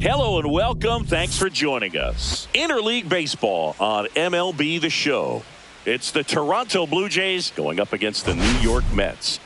Hello and welcome. Thanks for joining us. Interleague Baseball on MLB The Show. It's the Toronto Blue Jays going up against the New York Mets.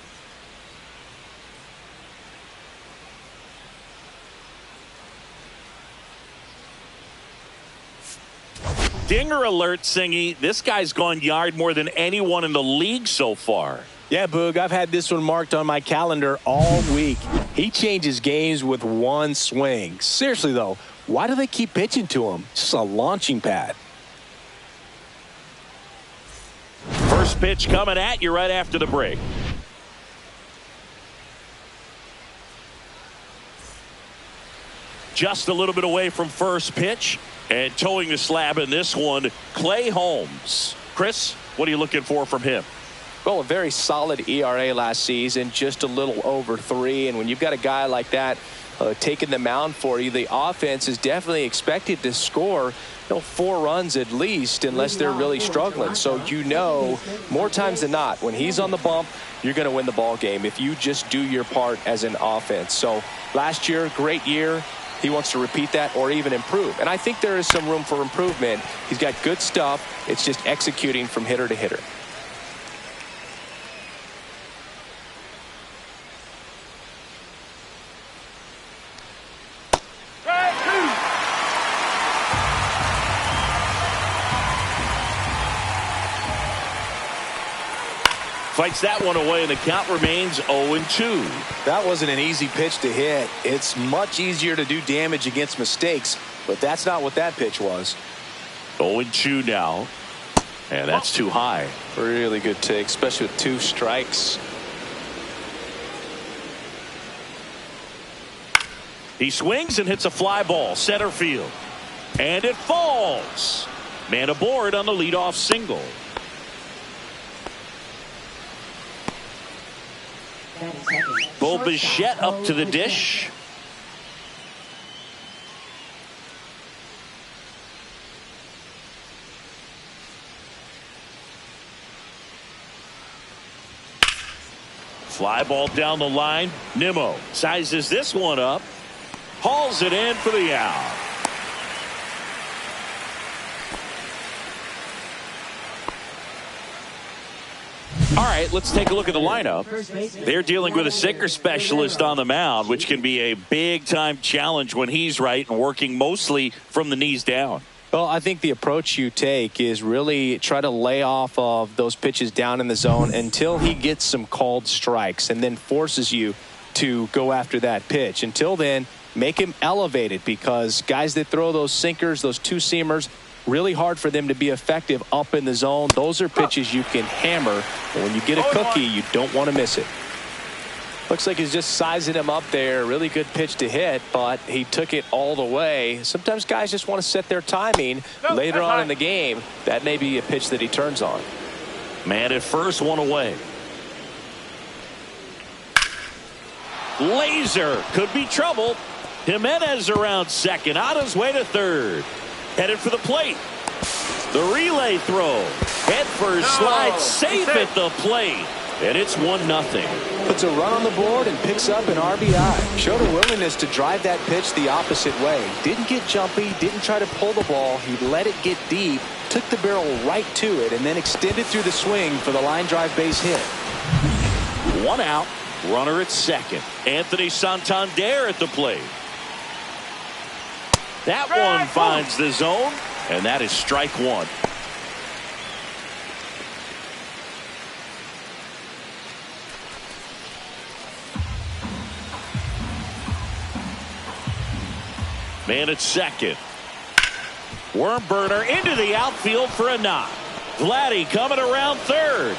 Dinger alert, Singy. This guy's gone yard more than anyone in the league so far. Yeah, Boog, I've had this one marked on my calendar all week. He changes games with one swing. Seriously, though, why do they keep pitching to him? It's just a launching pad. First pitch coming at you right after the break. Just a little bit away from first pitch. And towing the slab in this one, Clay Holmes. Chris, what are you looking for from him? Well, a very solid ERA last season, just a little over 3. And when you've got a guy like that taking the mound for you, the offense is definitely expected to score 4 runs at least, unless they're really struggling. So more times than not, when he's on the bump, you're going to win the ball game if you just do your part as an offense. So last year, great year. He wants to repeat that or even improve. And I think there is some room for improvement. He's got good stuff. It's just executing from hitter to hitter. Fights that one away, and the count remains 0-2. That wasn't an easy pitch to hit. It's much easier to do damage against mistakes, but that's not what that pitch was. 0-2 now, and that's too high. Really good take, especially with 2 strikes. He swings and hits a fly ball, center field. And it falls. Man aboard on the leadoff single. Bo Bichette up to the dish. Fly ball down the line. Nimmo sizes this one up. Hauls it in for the out. All right, let's take a look at the lineup. They're dealing with a sinker specialist on the mound, which can be a big-time challenge when he's right and working mostly from the knees down. Well, I think the approach you take is really try to lay off of those pitches down in the zone until he gets some called strikes and then forces you to go after that pitch. Until then, make him elevated, because guys that throw those sinkers, those 2-seamers, really hard for them to be effective up in the zone. Those are pitches you can hammer. And when you get a cookie, you don't want to miss it. Looks like he's just sizing him up there. Really good pitch to hit, but he took it all the way. Sometimes guys just want to set their timing later on in the game. That may be a pitch that he turns on. Man at first, one away. Laser could be trouble. Jimenez around second, on his way to third. Headed for the plate. The relay throw. Head first, slides safe at the plate. And it's 1-0. Puts a run on the board and picks up an RBI. Showed a willingness to drive that pitch the opposite way. Didn't get jumpy, didn't try to pull the ball. He let it get deep, took the barrel right to it, and then extended through the swing for the line drive base hit. 1 out. Runner at second. Anthony Santander at the plate. That one finds the zone, and that is strike 1. Man at second. Worm burner into the outfield for a knock. Vladdy coming around third.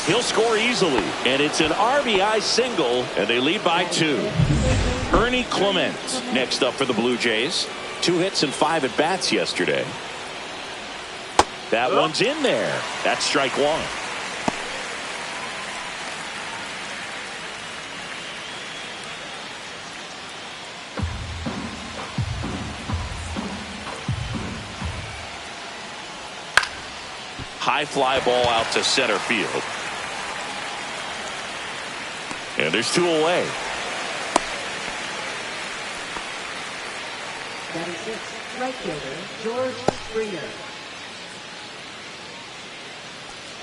He'll score easily, and it's an RBI single, and they lead by 2. Ernie Clement next up for the Blue Jays. 2 hits and 5 at bats yesterday. That one's in there. That's strike 1. High fly ball out to center field. And there's 2 away. Batting sixth, right fielder, George Springer.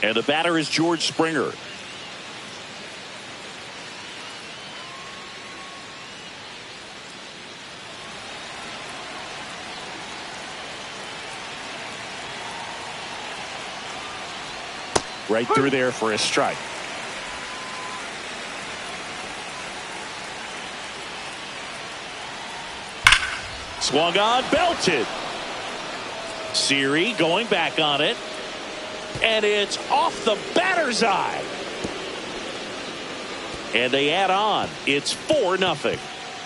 And the batter is George Springer. Right through there for a strike. Swung on, belted. Siri going back on it. And it's off the batter's eye. And they add on. It's 4-0.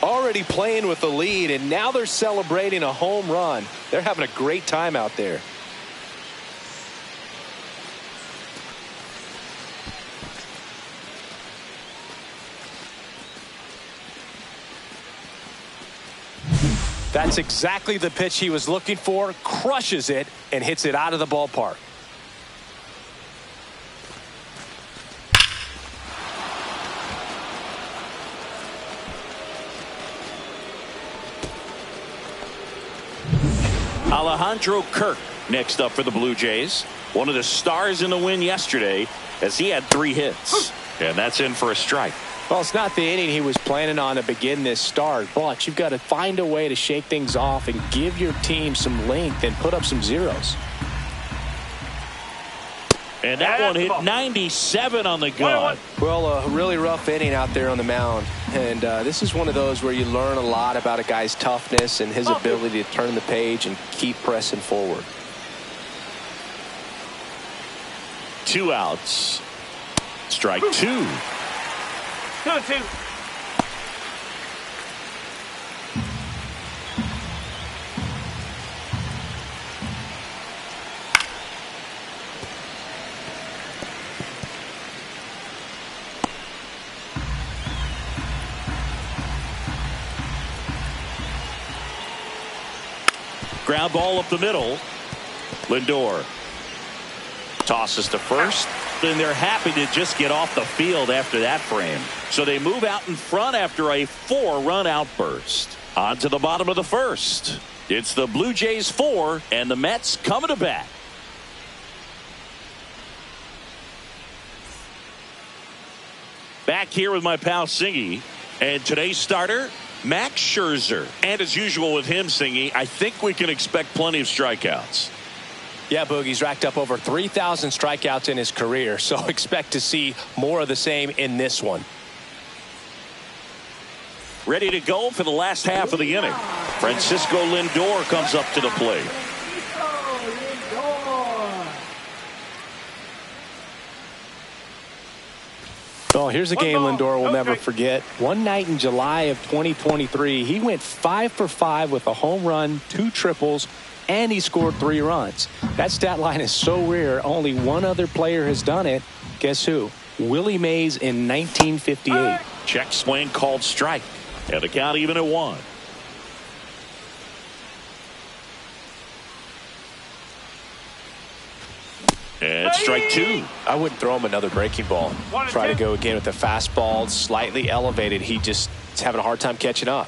Already playing with the lead, and now they're celebrating a home run. They're having a great time out there. That's exactly the pitch he was looking for. Crushes it and hits it out of the ballpark. Alejandro Kirk next up for the Blue Jays. One of the stars in the win yesterday as he had 3 hits. And that's in for a strike. Well, it's not the inning he was planning on to begin this start, but you've got to find a way to shake things off and give your team some length and put up some zeros. And that one hit 97 on the gun. Well, a really rough inning out there on the mound. And this is one of those where you learn a lot about a guy's toughness and his ability to turn the page and keep pressing forward. 2 outs. Strike 2. 2-2. Ground ball up the middle. Lindor tosses to first. And they're happy to just get off the field after that frame. So they move out in front after a 4-run outburst. On to the bottom of the first. It's the Blue Jays 4 and the Mets coming to bat. Back here with my pal Singy. And today's starter, Max Scherzer. And as usual with him, Singy, I think we can expect plenty of strikeouts. Yeah, Boogie's racked up over 3,000 strikeouts in his career, so expect to see more of the same in this one. Ready to go for the last half of the inning. Francisco Lindor comes up to the plate. Oh, here's a game Lindor will never forget. One night in July of 2023, he went 5 for 5 with a home run, 2 triples, and he scored 3 runs. That stat line is so rare, only one other player has done it. Guess who? Willie Mays in 1958. Check swing called strike. And the count even at 1. And strike 2. I wouldn't throw him another breaking ball. Try to go again with the fastball, slightly elevated. He just is having a hard time catching up.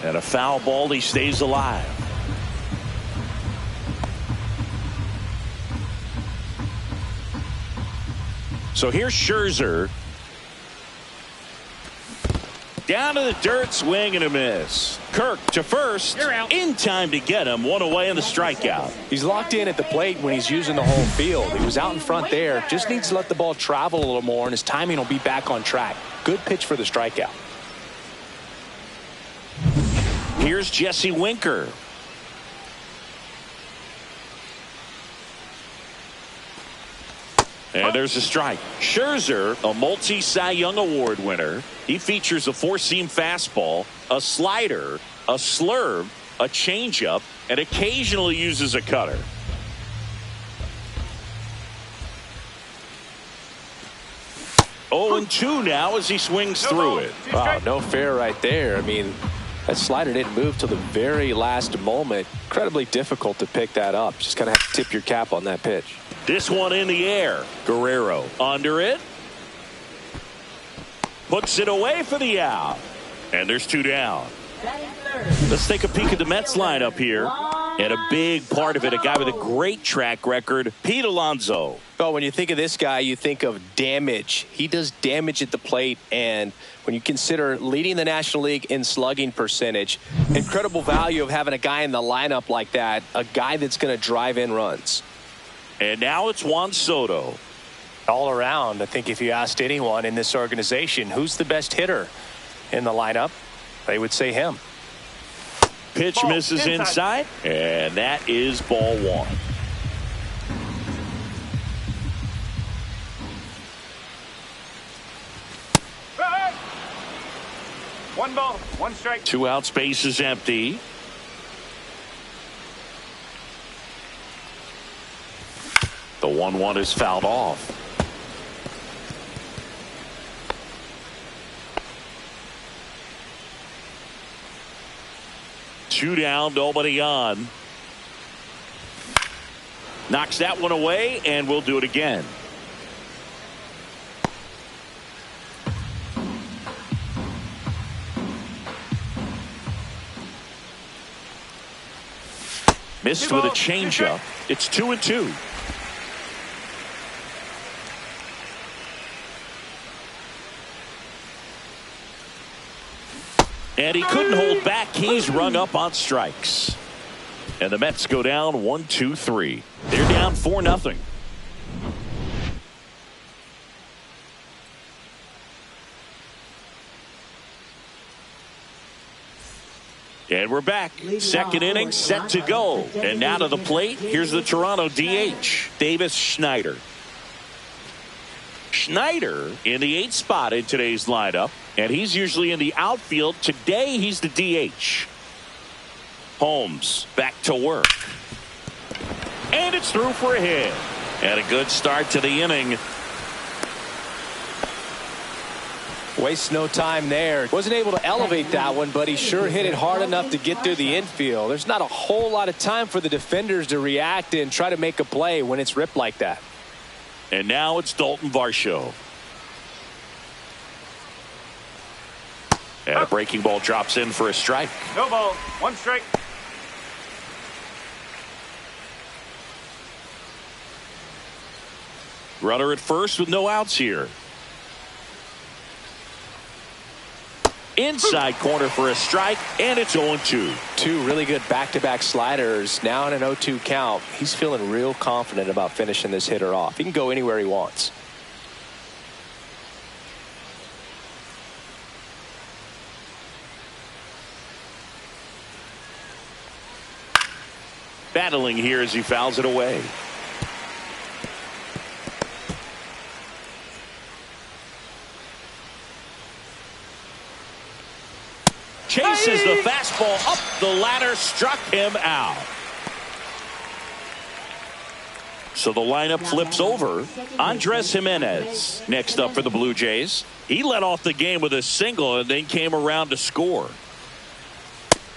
And a foul ball, he stays alive. So here's Scherzer. Down to the dirt, swing and a miss. Kirk to first. In time to get him. 1 away in the strikeout. He's locked in at the plate when he's using the whole field. He was out in front there. Just needs to let the ball travel a little more, and his timing will be back on track. Good pitch for the strikeout. Here's Jesse Winker. And there's a strike. Scherzer, a multi-Cy Young Award winner. He features a 4-seam fastball, a slider, a slurve, a changeup, and occasionally uses a cutter. Oh, and 2 now as he swings through it. Wow, no fair right there. I mean, that slider didn't move till the very last moment. Incredibly difficult to pick that up. Just kind of have to tip your cap on that pitch. This one in the air. Guerrero under it. Puts it away for the out. And there's 2 down. Batting third. Let's take a peek at the Mets lineup here. And a big part of it, a guy with a great track record, Pete Alonso. Oh, when you think of this guy, you think of damage. He does damage at the plate, and when you consider leading the National League in slugging percentage, incredible value of having a guy in the lineup like that, a guy that's going to drive in runs. And now it's Juan Soto. All around, I think if you asked anyone in this organization who's the best hitter in the lineup, they would say him. Pitch Ball misses inside, and that is ball one. Right. One ball, one strike. 2 out, space is empty. The 1-1 is fouled off. Two down, nobody on. Knocks that one away, and we'll do it again. Missed with a changeup. It's 2-2. And he couldn't hold back. He's rung up on strikes. And the Mets go down 1-2-3. They're down 4-0. And we're back. Second inning set to go. And now to the plate. Here's the Toronto DH, Davis Schneider. Schneider in the 8th spot in today's lineup, and he's usually in the outfield. Today he's the DH. Holmes back to work, and it's through for a hit, and a good start to the inning. Wastes no time there. Wasn't able to elevate that one, but he sure hit it hard enough to get through the infield. There's not a whole lot of time for the defenders to react and try to make a play when it's ripped like that. And now it's Dalton Varsho. And a breaking ball drops in for a strike. No ball, one strike. Runner at first with no outs here. Inside corner for a strike, and it's 0-2. Two really good back-to-back sliders. Now in an 0-2 count. He's feeling real confident about finishing this hitter off. He can go anywhere he wants. Battling here as he fouls it away. Chases the fastball up the ladder, struck him out. So the lineup flips over. Andres Jimenez next up for the Blue Jays. He led off the game with a single and then came around to score.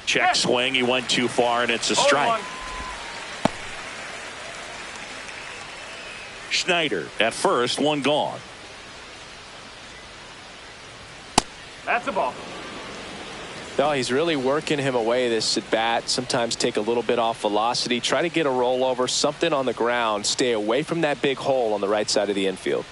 Check swing. He went too far, and it's a strike. Schneider at first, one gone. That's a ball. No, he's really working him away this at bat. Sometimes take a little bit off velocity. Try to get a rollover, something on the ground. Stay away from that big hole on the right side of the infield.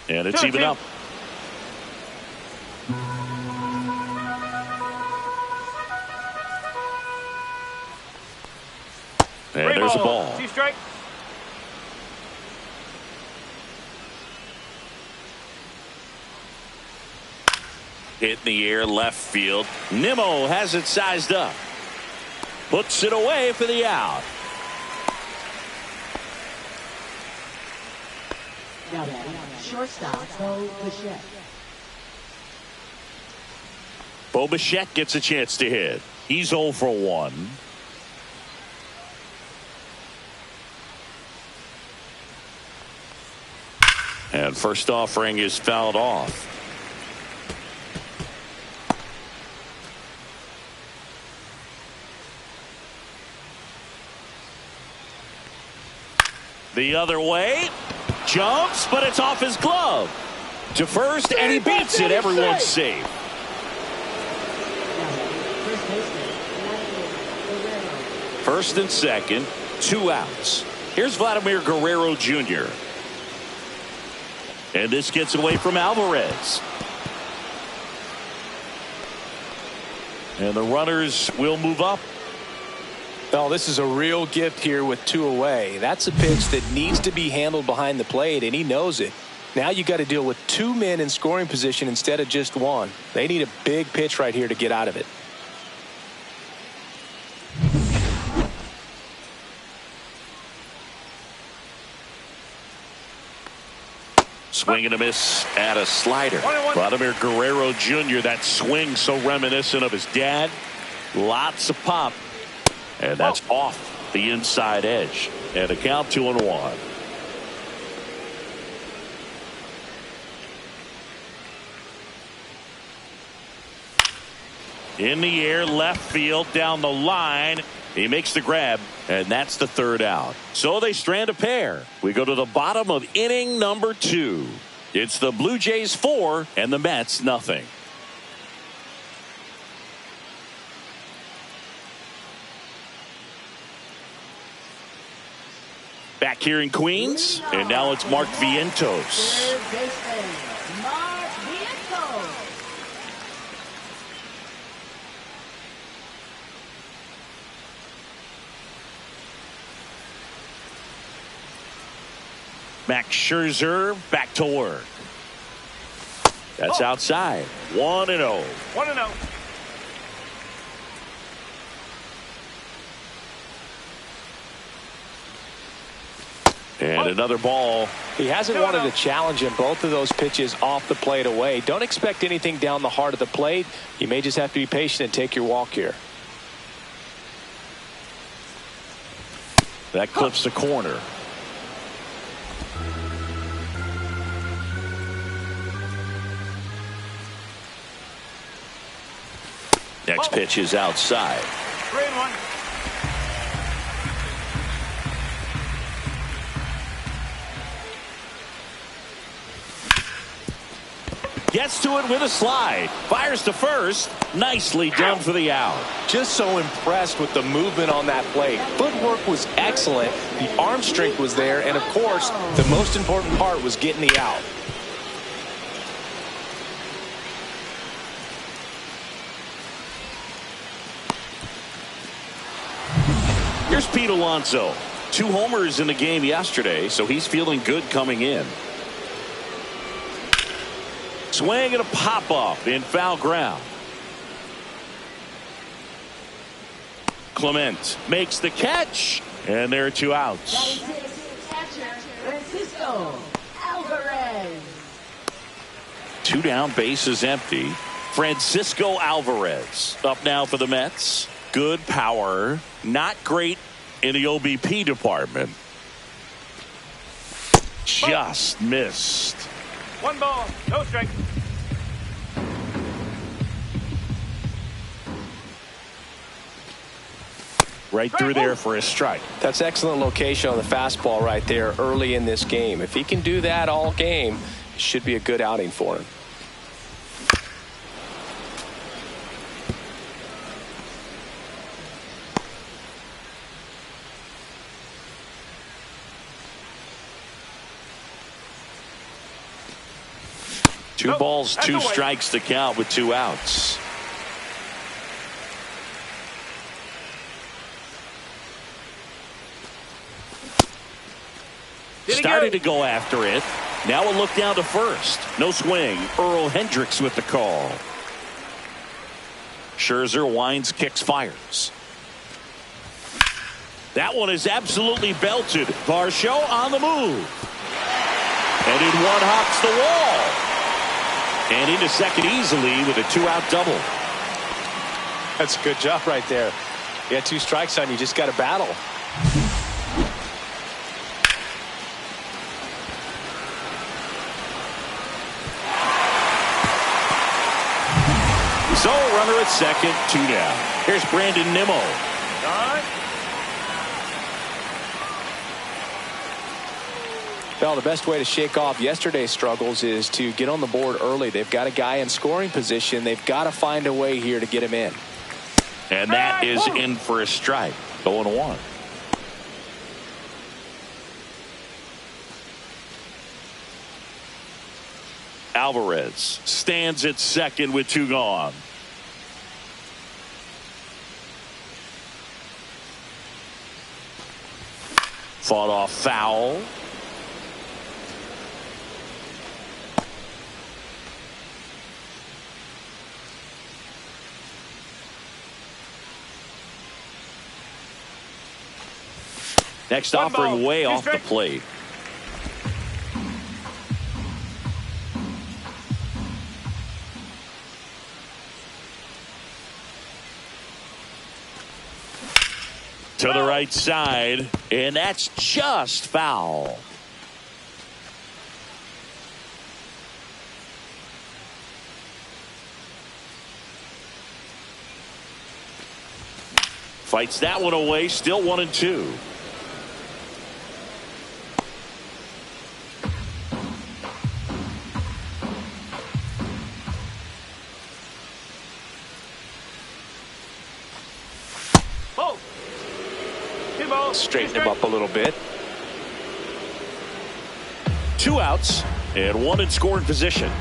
And it's even up. And there's a ball. 2 strike. Hit in the air, left field. Nimmo has it sized up. Puts it away for the out. Now then, shortstop, Bo Bichette. Bo Bichette gets a chance to hit. He's 0 for 1. And first offering is fouled off. The other way. Jumps, but it's off his glove. To first, and he beats it. Everyone's safe. First and second, 2 outs. Here's Vladimir Guerrero Jr. And this gets away from Alvarez. And the runners will move up. Oh, this is a real gift here with 2 away. That's a pitch that needs to be handled behind the plate, and he knows it. Now you got to deal with 2 men in scoring position instead of just 1. They need a big pitch right here to get out of it. Swing and a miss at a slider. Vladimir Guerrero Jr., that swing so reminiscent of his dad. Lots of pop. And that's off the inside edge. And a count 2-1. In the air, left field, down the line. He makes the grab, and that's the 3rd out. So they strand a pair. We go to the bottom of inning number 2. It's the Blue Jays 4 and the Mets nothing. Back here in Queens, and now it's Mark Vientos. Mark Vientos. Max Scherzer back to work. That's outside. 1-0. 1-0. And another ball. He hasn't wanted to challenge him. Both of those pitches off the plate away. Don't expect anything down the heart of the plate. You may just have to be patient and take your walk here. That clips the corner. Next pitch is outside. 3-1. Gets to it with a slide. Fires to first. Nicely done for the out. Just so impressed with the movement on that plate. Footwork was excellent. The arm strength was there. And, of course, the most important part was getting the out. Here's Pete Alonso. 2 homers in the game yesterday, so he's feeling good coming in. Swing and a pop-up in foul ground. Clement makes the catch, and there are 2 outs. Catcher Francisco Alvarez. 2 down, bases empty. Francisco Alvarez up now for the Mets. Good power, not great in the OBP department. Just missed. 1 ball, no strike. Right through there for a strike. That's excellent location on the fastball right there early in this game. If he can do that all game, it should be a good outing for him. Two balls, 2 strikes to count with 2 outs. Started to go after it. Now a look down to first. No swing. Earl Hendricks with the call. Scherzer winds, kicks, fires. That one is absolutely belted. Varsho on the move. And in one hops the wall. And into second easily with a 2-out double. That's a good job right there. You got 2 strikes on you. Just got to battle. So runner at second, 2 down. Here's Brandon Nimmo. Well, the best way to shake off yesterday's struggles is to get on the board early. They've got a guy in scoring position. They've got to find a way here to get him in. And that is in for a strike. 0-1. Alvarez stands at second with 2 gone. Fought off foul. Next offering way off the plate. To the right side, and that's just foul. Fights that one away, still 1-2. Straighten him up a little bit. 2 outs and 1 in scoring position.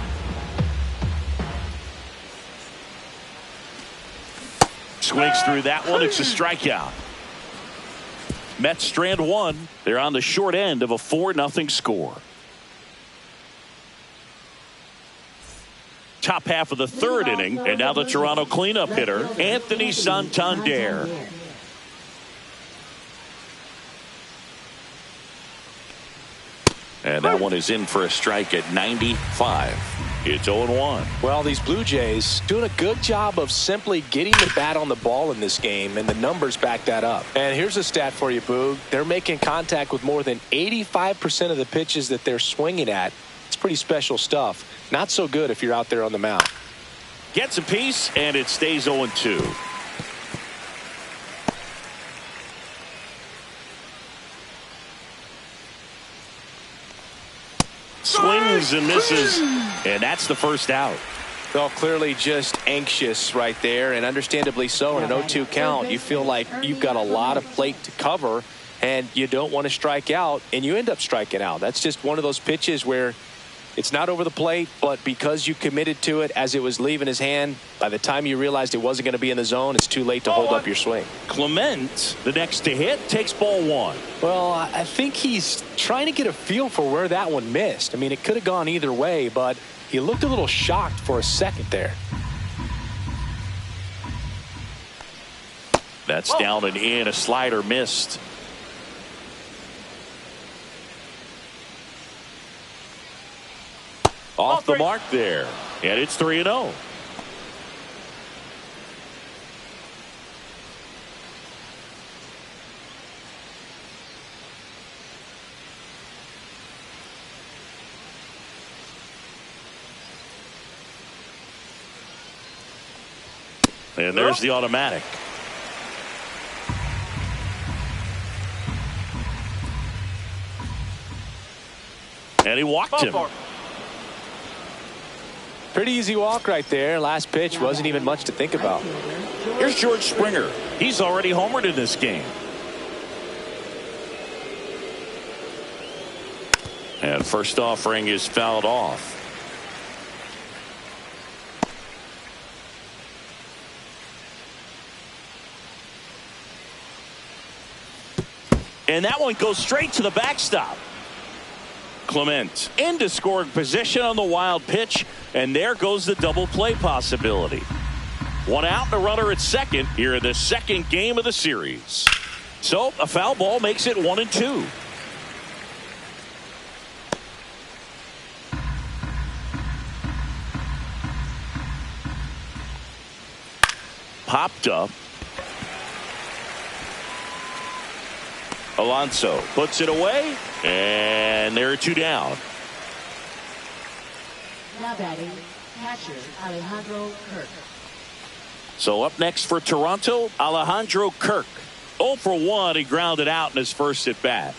Swings through that one. It's a strikeout. Mets strand 1. They're on the short end of a 4-0 score. Top half of the 3rd inning, and now the Toronto cleanup hitter, Anthony Santander. And that one is in for a strike at 95. It's 0-1. Well, these Blue Jays doing a good job of simply getting the bat on the ball in this game, and the numbers back that up. And here's a stat for you, Boog. They're making contact with more than 85% of the pitches that they're swinging at. It's pretty special stuff. Not so good if you're out there on the mound. Gets a piece, and it stays 0-2. Swings and misses, and that's the first out. Well, clearly just anxious right there, and understandably so. In an 0-2 count, you feel like you've got a lot of plate to cover, and you don't want to strike out, and you end up striking out. That's just one of those pitches where it's not over the plate, but because you committed to it as it was leaving his hand, by the time you realized it wasn't going to be in the zone, it's too late to hold up your swing. Clement, the next to hit, takes ball 1. Well, I think he's trying to get a feel for where that one missed. I mean, it could have gone either way, but he looked a little shocked for a second there. That's down and in. A slider missed. Off the mark there, and it's 3-0. And there's the automatic. And he walked him. Pretty easy walk right there. Last pitch wasn't even much to think about. Here's George Springer. He's already homered in this game. And first offering is fouled off. And that one goes straight to the backstop. Clement into scoring position on the wild pitch, and there goes the double play possibility. 1 out and a runner at second here in the second game of the series. So a foul ball makes it 1-2. Popped up. Alonso puts it away, and there are 2 down. Now batting, catcher Alejandro Kirk. So up next for Toronto, Alejandro Kirk. 0 for 1, he grounded out in his first at bat.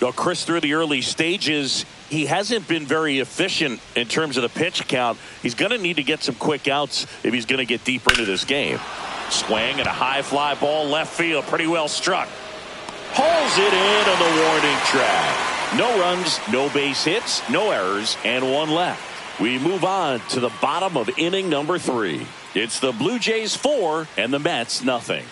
Well, Chris, through the early stages, he hasn't been very efficient in terms of the pitch count. He's going to need to get some quick outs if he's going to get deeper into this game. Swing and a high fly ball left field. Pretty well struck. Hauls it in on the warning track. No runs, no base hits, no errors, and one left. We move on to the bottom of inning number 3. It's the Blue Jays 4 and the Mets nothing.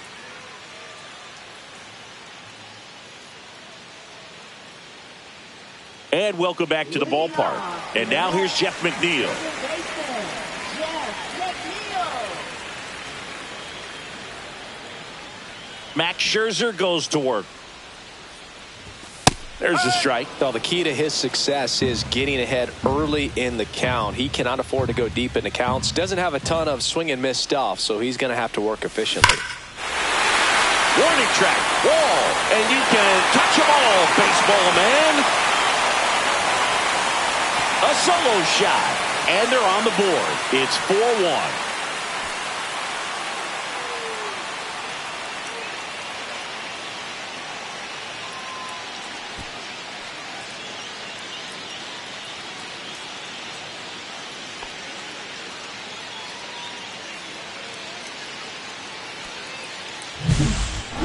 And welcome back to the ballpark. And now here's Jeff McNeil. Max Scherzer goes to work. There's a strike. Well, the key to his success is getting ahead early in the count. He cannot afford to go deep into counts. Doesn't have a ton of swing and miss stuff, so he's going to have to work efficiently. Warning track, wall, and you can touch them all, baseball man. A solo shot, and they're on the board. It's 4-1.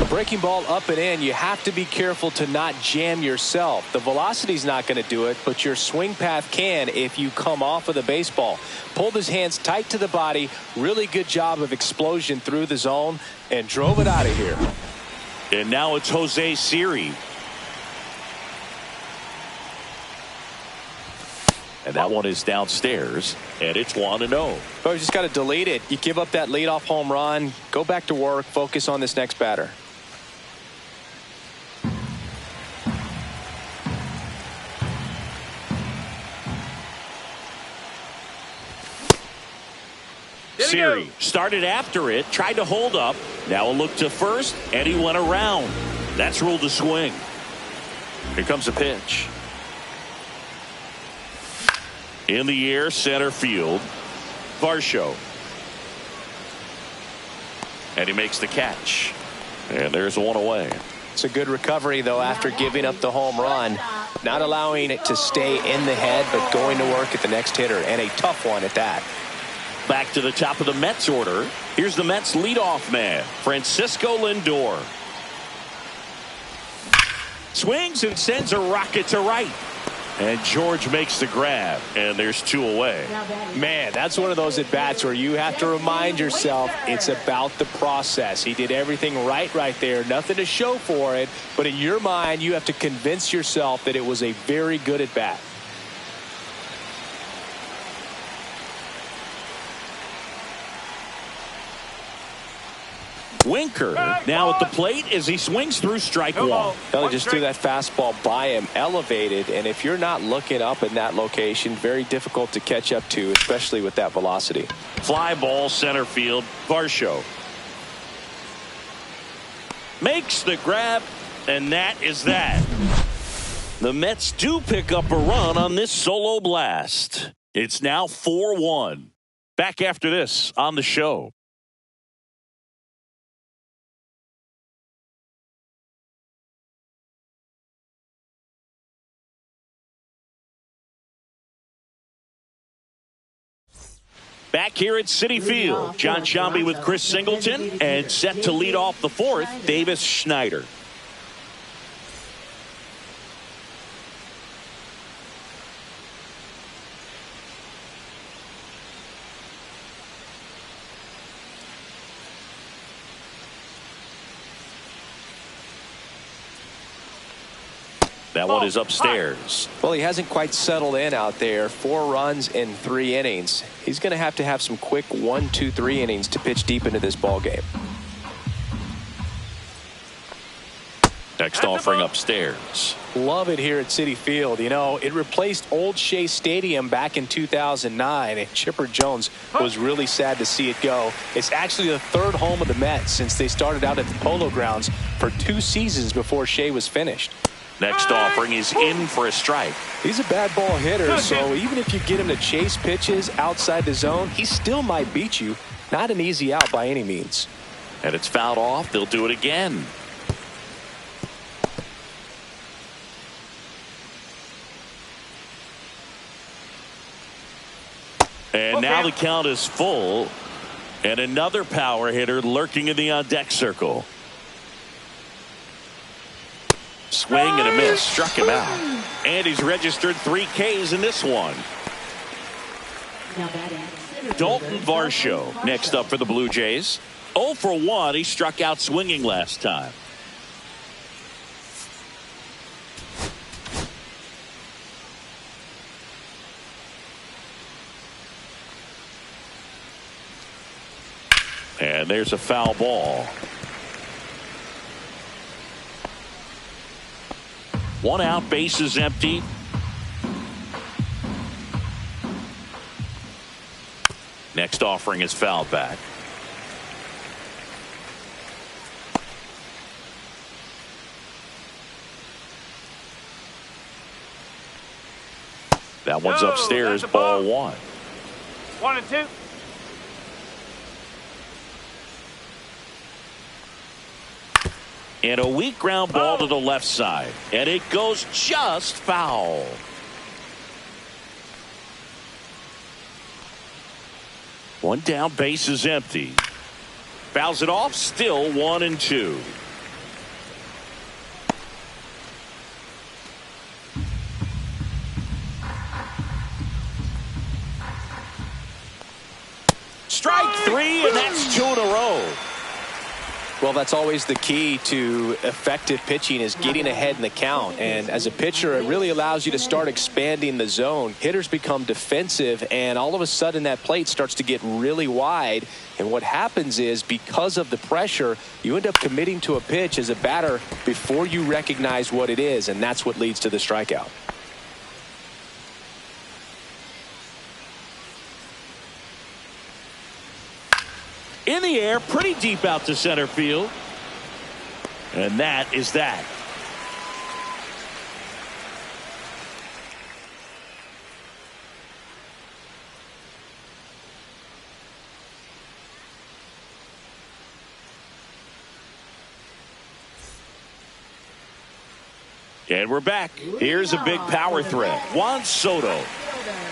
Breaking ball up and in, you have to be careful to not jam yourself. The velocity's not going to do it, but your swing path can if you come off of the baseball. Pulled his hands tight to the body. Really good job of explosion through the zone and drove it out of here. And now it's Jose Siri. And that one is downstairs, and it's 1-0. But you just got to delete it. You give up that leadoff home run, go back to work, focus on this next batter. Siri started after it, tried to hold up. Now a look to first, and he went around. That's ruled a swing. Here comes a pitch. In the air, center field. Varsho. And he makes the catch. And there's one away. It's a good recovery, though, after giving up the home run. Not allowing it to stay in the head, but going to work at the next hitter, and a tough one at that. Back to the top of the Mets order. Here's the Mets leadoff man, Francisco Lindor. Swings and sends a rocket to right. And George makes the grab, and there's 2 away. Man, that's one of those at-bats where you have to remind yourself it's about the process. He did everything right there. Nothing to show for it, but in your mind, you have to convince yourself that it was a very good at-bat. Winker now at the plate as he swings through strike 1. Well, he just threw that fastball by him, elevated, and if you're not looking up in that location, very difficult to catch up to, especially with that velocity. Fly ball center field. Varsho makes the grab, and that is that. The Mets do pick up a run on this solo blast. It's now 4-1. Back after this on the show. Back here at Citi Field, John Sciambi with Chris Singleton, and set to lead off the 4th, Davis Schneider. That one is upstairs. Well, he hasn't quite settled in out there. 4 runs in 3 innings. He's going to have some quick 1, 2, 3 innings to pitch deep into this ball game. Next offering upstairs. Love it here at Citi Field. You know, it replaced Old Shea Stadium back in 2009, and Chipper Jones was really sad to see it go. It's actually the 3rd home of the Mets since they started out at the Polo Grounds for 2 seasons before Shea was finished. Next offering is in for a strike. He's a bad ball hitter, so even if you get him to chase pitches outside the zone, he still might beat you. Not an easy out by any means. And it's fouled off. They'll do it again. now the count is full. And another power hitter lurking in the on-deck circle. Swing and a miss. Struck him out. And he's registered 3 Ks in this one. Dalton Varsho next up for the Blue Jays. 0 for 1. He struck out swinging last time. And there's a foul ball. 1 out, bases empty. Next offering is fouled back. That one's upstairs, ball 1. 1 and 2. And a weak ground ball to the left side. And it goes just foul. One down, base is empty. Fouls it off, still 1 and 2. Strike 3, and that's 2 in a row. Well, that's always the key to effective pitching, is getting ahead in the count. And as a pitcher, it really allows you to start expanding the zone. Hitters become defensive, and all of a sudden that plate starts to get really wide. And what happens is, because of the pressure, you end up committing to a pitch as a batter before you recognize what it is, and that's what leads to the strikeout. In the air, pretty deep out to center field. And that is that. And we're back. Here's a big power threat. Juan Soto.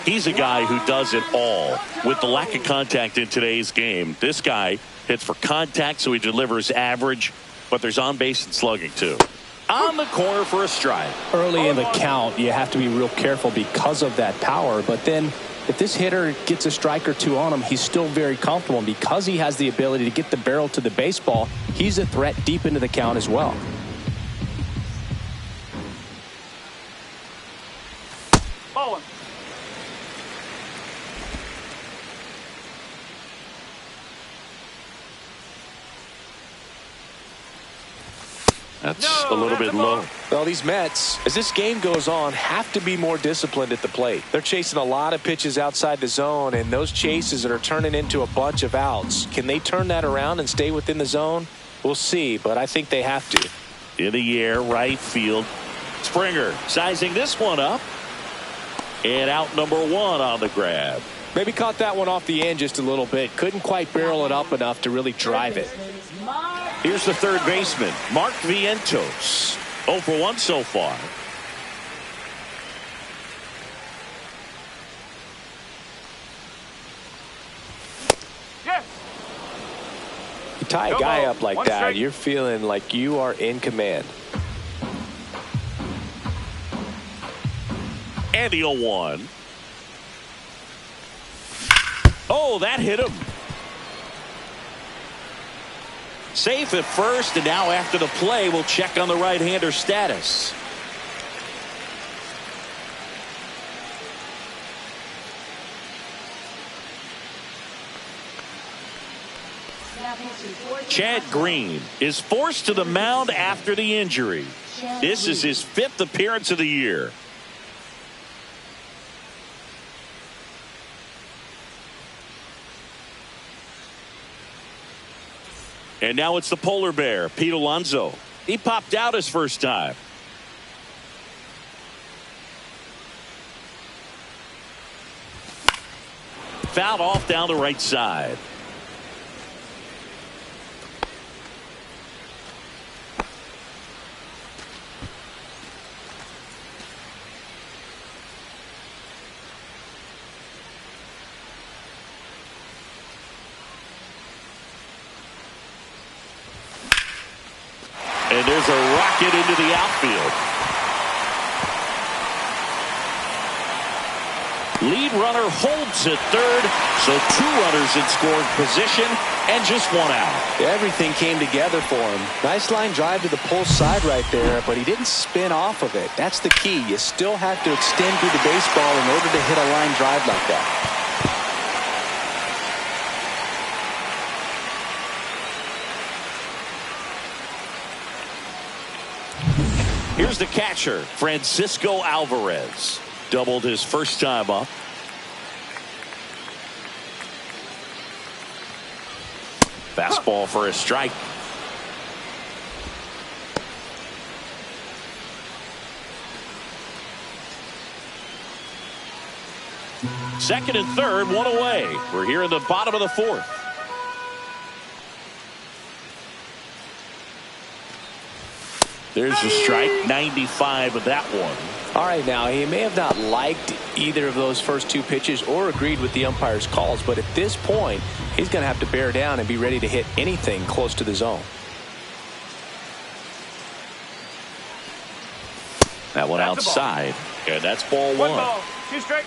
He's a guy who does it all. With the lack of contact in today's game, this guy hits for contact, so he delivers average, but there's on base and slugging too. On the corner for a strike. Early in the count, you have to be real careful because of that power. But then if this hitter gets a strike or 2 on him, he's still very comfortable. And because he has the ability to get the barrel to the baseball, he's a threat deep into the count as well. Bowling. That's a little bit low. Well, these Mets, as this game goes on, have to be more disciplined at the plate. They're chasing a lot of pitches outside the zone, and those chases that are turning into a bunch of outs. Can they turn that around and stay within the zone? We'll see, but I think they have to. In the air, right field. Springer sizing this one up. And out number 1 on the grab. Maybe caught that one off the end just a little bit. Couldn't quite barrel it up enough to really drive it. Here's the third baseman, Mark Vientos. 0 for 1 so far. Yes. You tie a guy up like that, you're feeling like you are in command. And the 0-1. Oh, that hit him. Safe at first, and now after the play, we'll check on the right-hander status. Chad Green is forced to the mound after the injury. This is his 5th appearance of the year. And now it's the polar bear, Pete Alonso. He popped out his first time. Fouled off down the right side. And there's a rocket into the outfield. Lead runner holds at third, so 2 runners in scoring position and just 1 out. Everything came together for him. Nice line drive to the pull side right there, but he didn't spin off of it. That's the key. You still have to extend through the baseball in order to hit a line drive like that. Here's the catcher, Francisco Alvarez. Doubled his first time up. Fastball for a strike. Second and third, 1 away. We're here in the bottom of the 4th. There's the strike, 95 of that one. All right, now, he may have not liked either of those first 2 pitches or agreed with the umpire's calls, but at this point, he's going to have to bear down and be ready to hit anything close to the zone. That one outside, and that's ball 1. 1 ball, 2 strikes.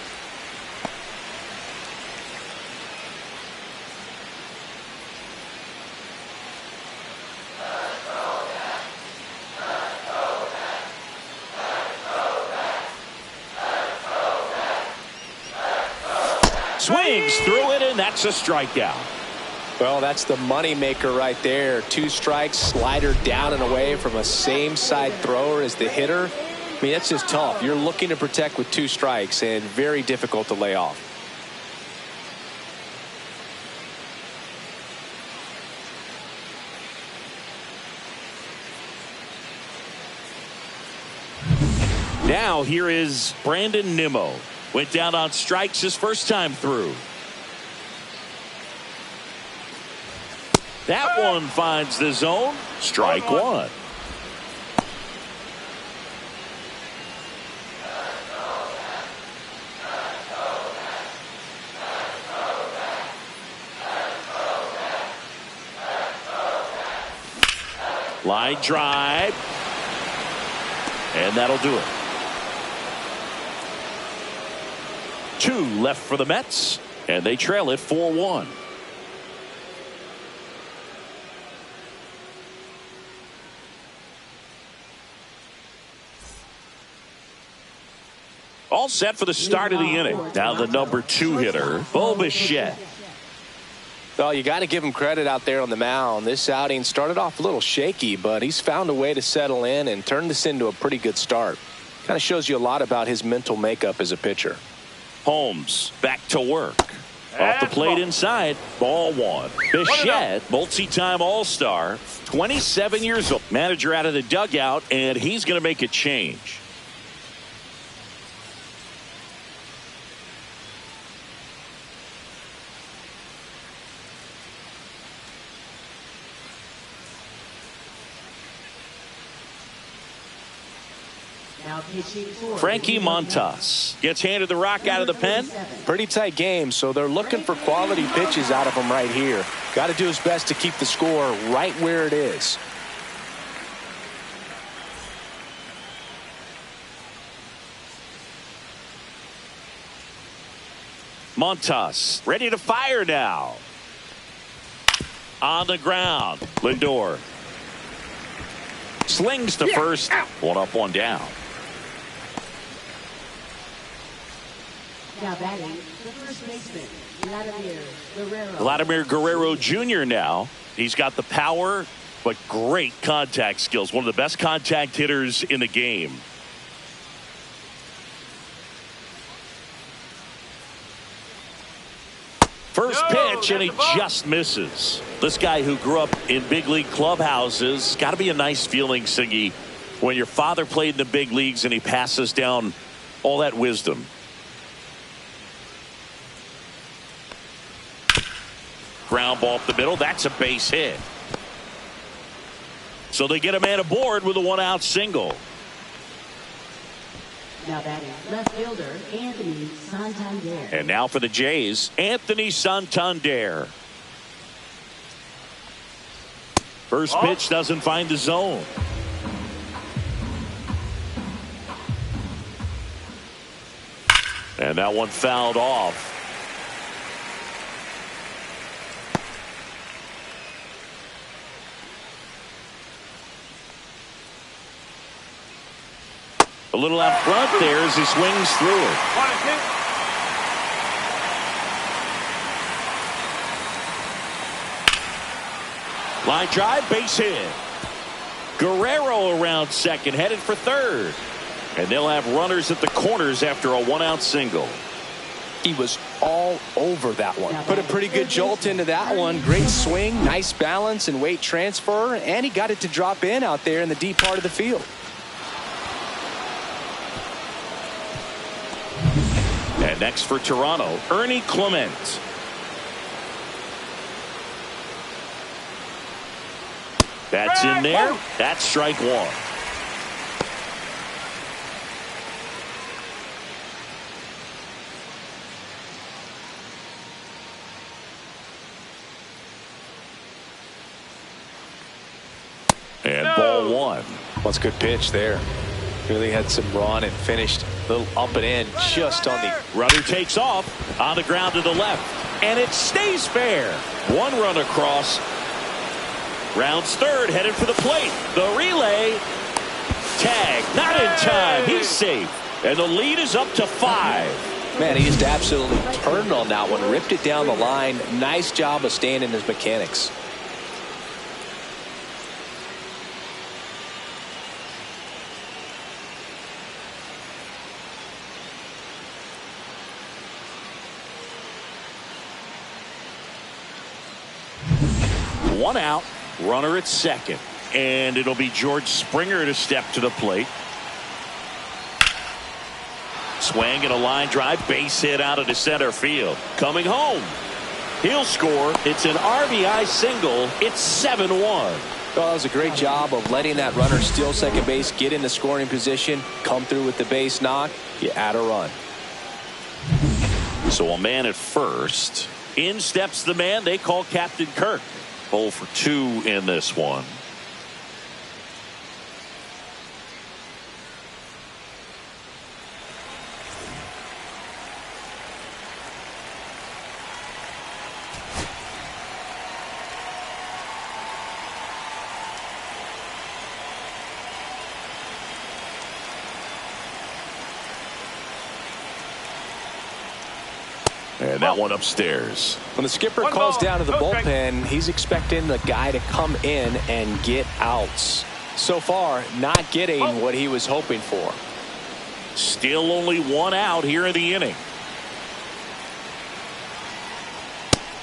Swings through it, and that's a strikeout. Well, that's the money maker right there. 2 strikes, slider down and away from a same side thrower as the hitter. I mean, that's just tough. You're looking to protect with 2 strikes and very difficult to lay off. Now here is Brandon Nimmo. Went down on strikes his first time through. That one finds the zone. Strike 1. Line drive. And that'll do it. 2 left for the Mets, and they trail it 4-1. All set for the start of the inning. Now the number 2 hitter, Bo Bichette. Well, you got to give him credit out there on the mound. This outing started off a little shaky, but he's found a way to settle in and turn this into a pretty good start. Kind of shows you a lot about his mental makeup as a pitcher. Holmes back to work. Off the plate inside, ball 1. Bichette, multi-time All-Star, 27 years old. Manager out of the dugout, and he's going to make a change. Frankie Montas gets handed the rock out of the pen. Pretty tight game, so they're looking for quality pitches out of him right here. Got to do his best to keep the score right where it is. Montas ready to fire now. On the ground, Lindor slings to first. 1 up, 1 down. Now batting, the first baseman, Vladimir Guerrero. Vladimir Guerrero Jr. now. He's got the power, but great contact skills. One of the best contact hitters in the game. First pitch, and he just misses. This guy who grew up in big league clubhouses, got to be a nice feeling, Singy, when your father played in the big leagues and he passes down all that wisdom. Ground ball up the middle. That's a base hit. So they get a man aboard with a 1-out single. Now batting, left fielder, Anthony Santander. And now for the Jays, Anthony Santander. First pitch doesn't find the zone. And that one fouled off. A little out front there as he swings through it. 1 and 2. Line drive, base hit. Guerrero around second, headed for third. And they'll have runners at the corners after a 1-out single. He was all over that one. Put a pretty good jolt into that one. Great swing, nice balance and weight transfer, and he got it to drop in out there in the deep part of the field. And next for Toronto, Ernie Clement. That's in there. That's strike one. And ball one. Well, it's a good pitch there. Really had some run and finished a little up and in just on the. Runner takes off on the ground to the left. And it stays fair. One run across. Rounds third, headed for the plate. The relay. Tag. Not in time. He's safe. And the lead is up to 5. Man, he just absolutely turned on that one. Ripped it down the line. Nice job of staying in his mechanics. One out, runner at second. And it'll be George Springer to step to the plate. Swing and a line drive, base hit out into center field. Coming home. He'll score. It's an RBI single. It's 7-1. Well, that was a great job of letting that runner steal second base, get into scoring position, come through with the base knock. You add a run. So a man at first. In steps the man they call Captain Kirk. 0 for 2 in this one. And that one upstairs. When the skipper calls down to the bullpen, he's expecting the guy to come in and get outs. So far, not getting what he was hoping for. Still only 1 out here in the inning.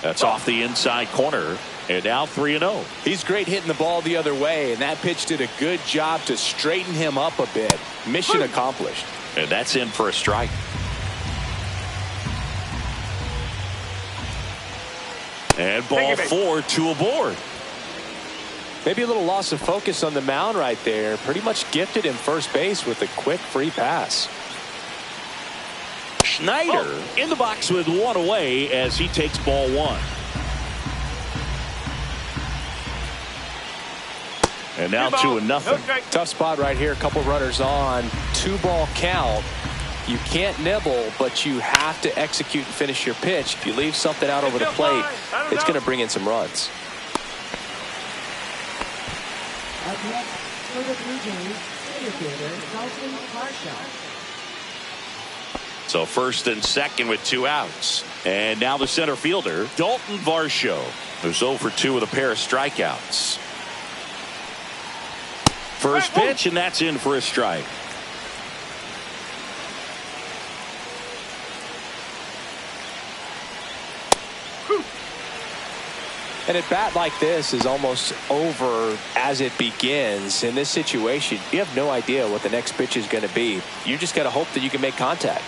That's off the inside corner. And now 3-0. He's great hitting the ball the other way, and that pitch did a good job to straighten him up a bit. Mission accomplished. And that's in for a strike. And ball 4, 2 aboard. Maybe a little loss of focus on the mound right there. Pretty much gifted him first base with a quick free pass. Schneider in the box with 1 away as he takes ball 1. And now 2-0. Tough spot right here. A couple runners on. 2-ball count. You can't nibble, but you have to execute and finish your pitch. If you leave something out over the plate, it's going to bring in some runs. Up next for the Blue Jays, center fielder Dalton Varsho. So first and second with 2 outs. And now the center fielder, Dalton Varsho, who's 0 for 2 with a pair of strikeouts. First pitch, and that's in for a strike. And a bat like this is almost over as it begins. In this situation, you have no idea what the next pitch is going to be. You just got to hope that you can make contact.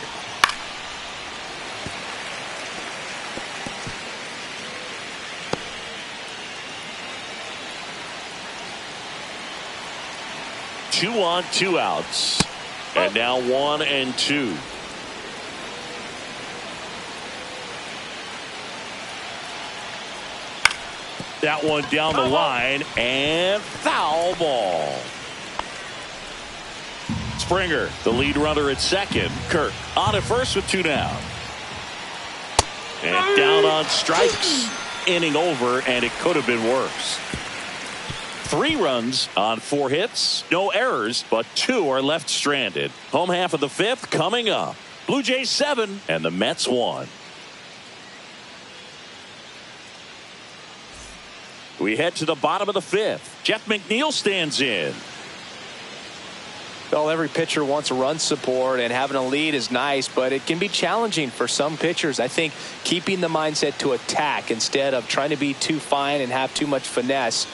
Two on, 2 outs. And now 1 and 2. That one down the line and foul ball. It's Springer, the lead runner at second. Kirk on at first with 2 down. And down on strikes. Inning over, and it could have been worse. 3 runs on 4 hits. No errors, but 2 are left stranded. Home half of the 5th coming up. Blue Jays 7 and the Mets 1. We head to the bottom of the 5th. Jeff McNeil stands in. Well, every pitcher wants a run support, and having a lead is nice, but it can be challenging for some pitchers. I think keeping the mindset to attack instead of trying to be too fine and have too much finesse.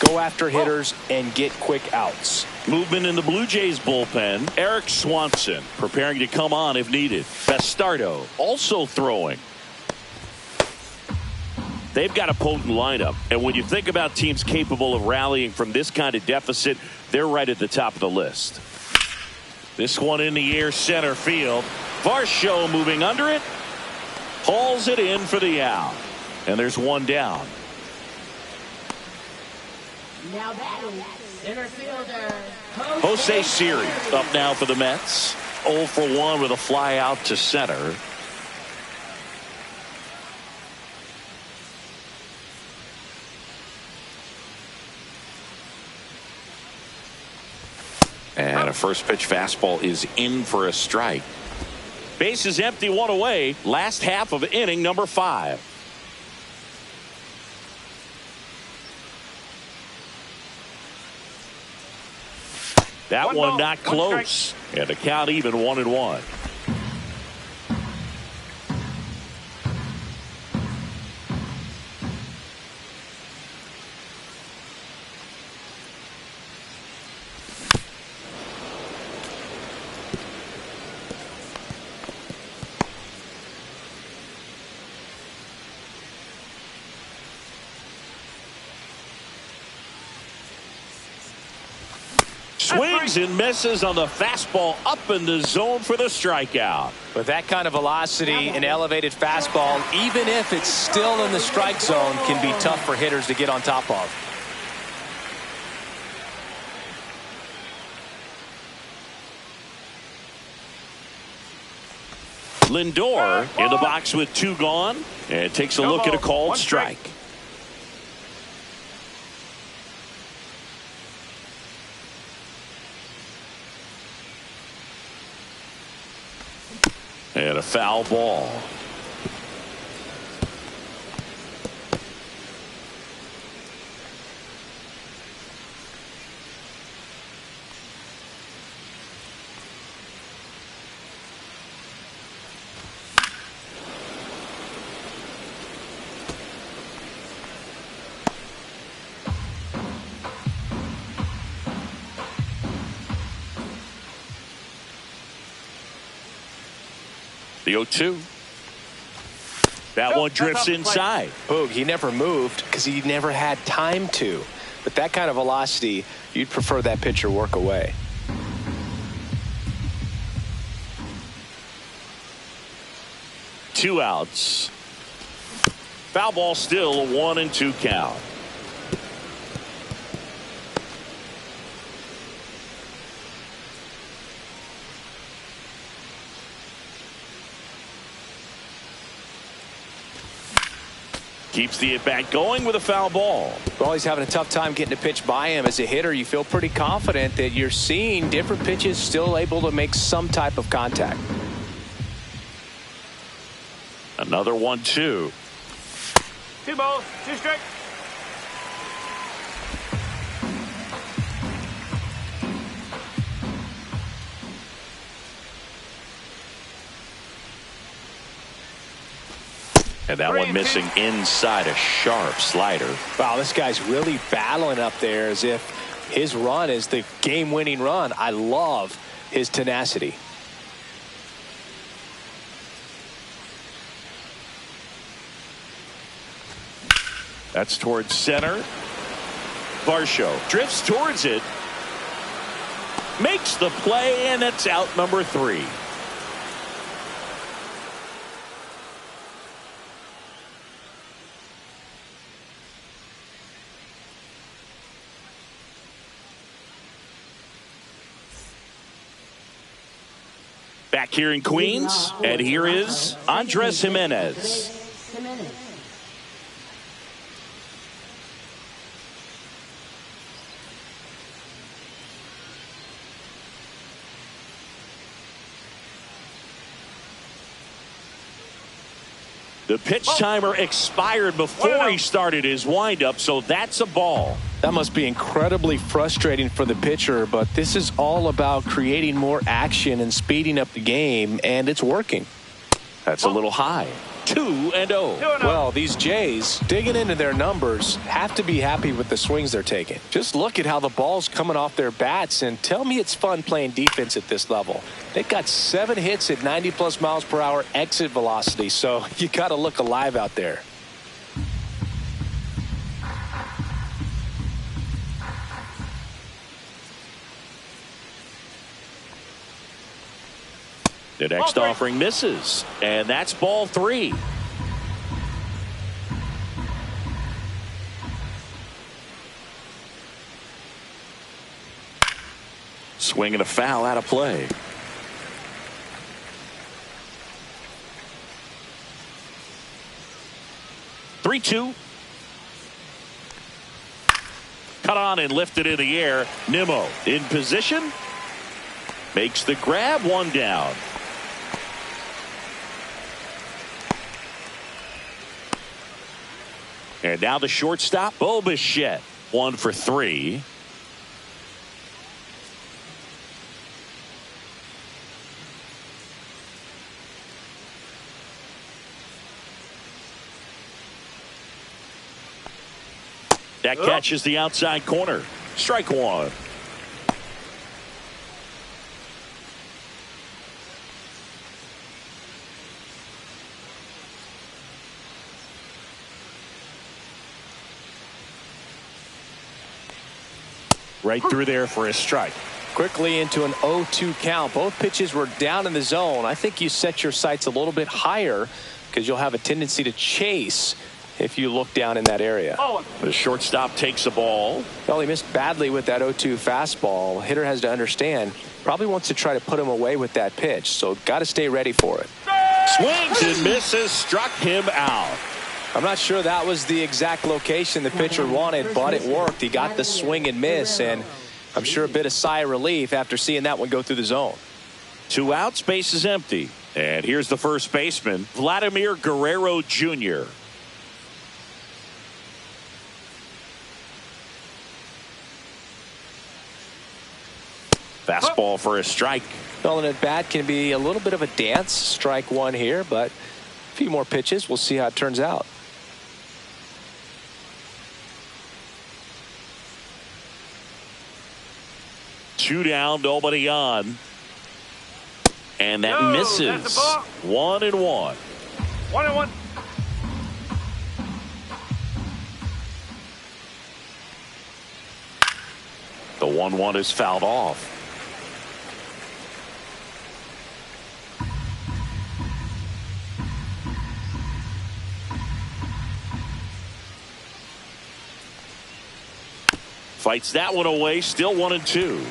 Go after hitters and get quick outs. Movement in the Blue Jays bullpen. Eric Swanson preparing to come on if needed. Bastardo also throwing. They've got a potent lineup, and when you think about teams capable of rallying from this kind of deficit, they're right at the top of the list. This one in the air, center field. Varsho moving under it. Hauls it in for the out. And there's 1 down. Now batting, center fielder, Jose Siri up now for the Mets. 0 for 1 with a fly out to center. And a first pitch fastball is in for a strike. Base is empty, 1 away. Last half of inning number 5. That one not close. And the count even 1-1. Swings and misses on the fastball up in the zone for the strikeout. With that kind of velocity, an elevated fastball, even if it's still in the strike zone, can be tough for hitters to get on top of. Lindor in the box with 2 gone, and takes a look at a called strike. And a foul ball. The 0-2. That one drifts inside. Boog, he never moved because he never had time to. But that kind of velocity, you'd prefer that pitcher work away. Two outs. Foul ball still, a 1-2 count. Keeps the at-bat going with a foul ball. Well, he's having a tough time getting a pitch by him. As a hitter, you feel pretty confident that you're seeing different pitches still able to make some type of contact. Another 1-2. 2 balls, 2 strikes. And that one missing inside, a sharp slider. Wow, this guy's really battling up there as if his run is the game-winning run. I love his tenacity. That's towards center. Varsho drifts towards it. Makes the play, and it's out number 3. Back here in Queens, and here is Andres Jimenez. The pitch timer expired before he started his windup, so that's a ball. That must be incredibly frustrating for the pitcher, but this is all about creating more action and speeding up the game, and it's working. That's a little high. 2-0. Well, these Jays, digging into their numbers, have to be happy with the swings they're taking. Just look at how the ball's coming off their bats, and tell me it's fun playing defense at this level. They've got 7 hits at 90-plus miles per hour exit velocity, so you got to look alive out there. The next offering misses, and that's ball 3. Swing and a foul out of play. Three-two. Cut on and lifted in the air. Nimmo in position. Makes the grab, 1 down. And now the shortstop, Bo Bichette, 1 for 3. That catches the outside corner. Strike 1. Right through there for a strike. Quickly into an 0-2 count. Both pitches were down in the zone. I think you set your sights a little bit higher because you'll have a tendency to chase if you look down in that area. The shortstop takes the ball. Well, he missed badly with that 0-2 fastball. Hitter has to understand, probably wants to try to put him away with that pitch, so got to stay ready for it. Swings and misses, struck him out. I'm not sure that was the exact location the pitcher wanted, but it worked. He got the swing and miss, and I'm sure a bit of sigh of relief after seeing that one go through the zone. 2 outs, base is empty. And here's the first baseman, Vladimir Guerrero Jr. Fastball for a strike. Well, an at bat can be a little bit of a dance. Strike 1 here, but a few more pitches. We'll see how it turns out. Two down, nobody on. And that misses. 1-1. 1-1. The 1-1 is fouled off. Fights that one away, still 1-2.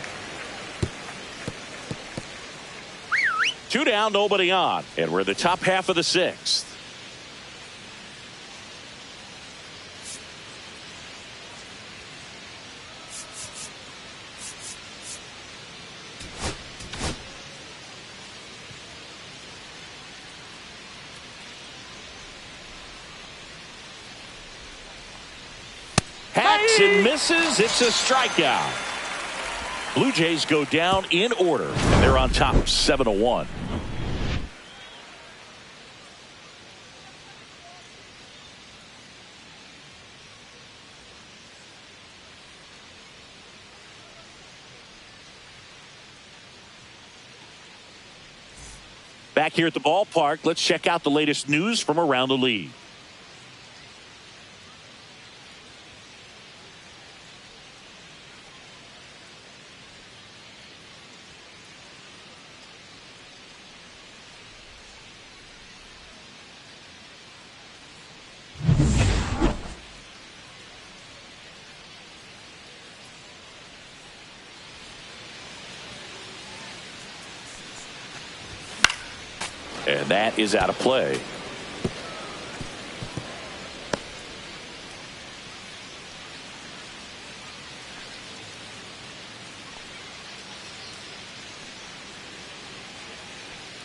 2 down, nobody on. And we're in the top half of the 6th. Hacks and misses. It's a strikeout. Blue Jays go down in order, and they're on top 7-1. Back here at the ballpark, let's check out the latest news from around the league. And that is out of play.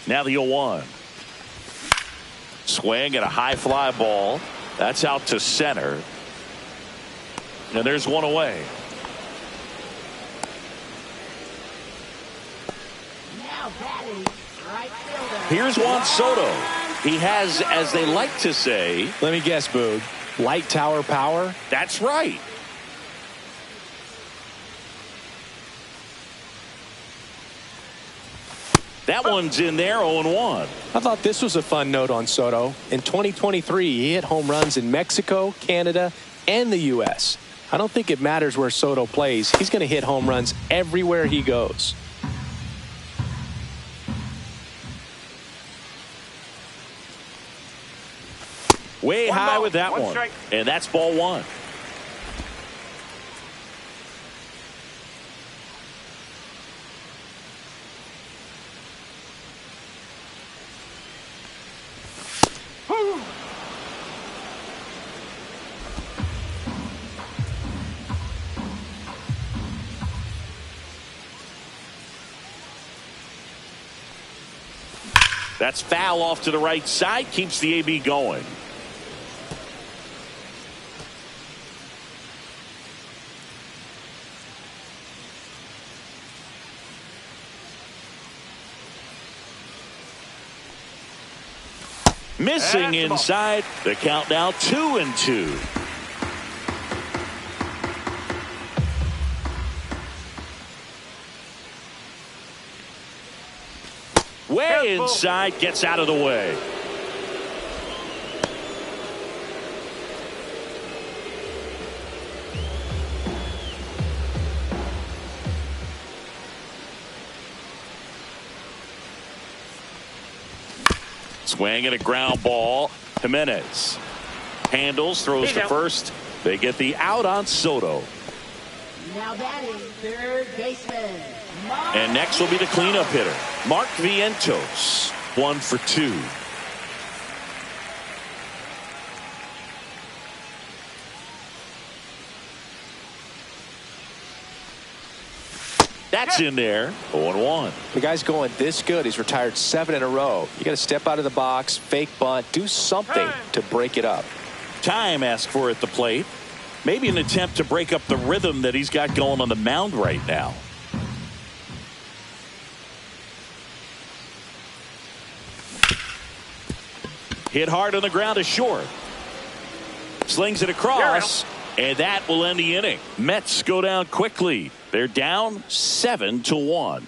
Now the 0-1. Swing and a high fly ball. That's out to center. And there's one away. Now batting, right fielder. Here's Juan Soto. He has, as they like to say, let me guess, Boog, light tower power. That's right. That one's in there, 0-1. I thought this was a fun note on Soto. In 2023, he hit home runs in Mexico, Canada, and the U.S. I don't think it matters where Soto plays. He's going to hit home runs everywhere he goes. Way One high ball, with that one one. strike. And that's ball one. That's foul off to the right side. Keeps the AB going. Missing inside. The count now 2-2. Way inside, gets out of the way. Swing and a ground ball. Jimenez handles, throws to first. They get the out on Soto. Now batting, third baseman. And next will be the cleanup hitter, Mark Vientos. 1 for 2. That's in there. 0-1. The guy's going this good. He's retired 7 in a row. You got to step out of the box, fake bunt, do something to break it up. Time asked for at the plate. Maybe an attempt to break up the rhythm that he's got going on the mound right now. Hit hard on the ground to short. Slings it across, and that will end the inning. Mets go down quickly. They're down 7-1.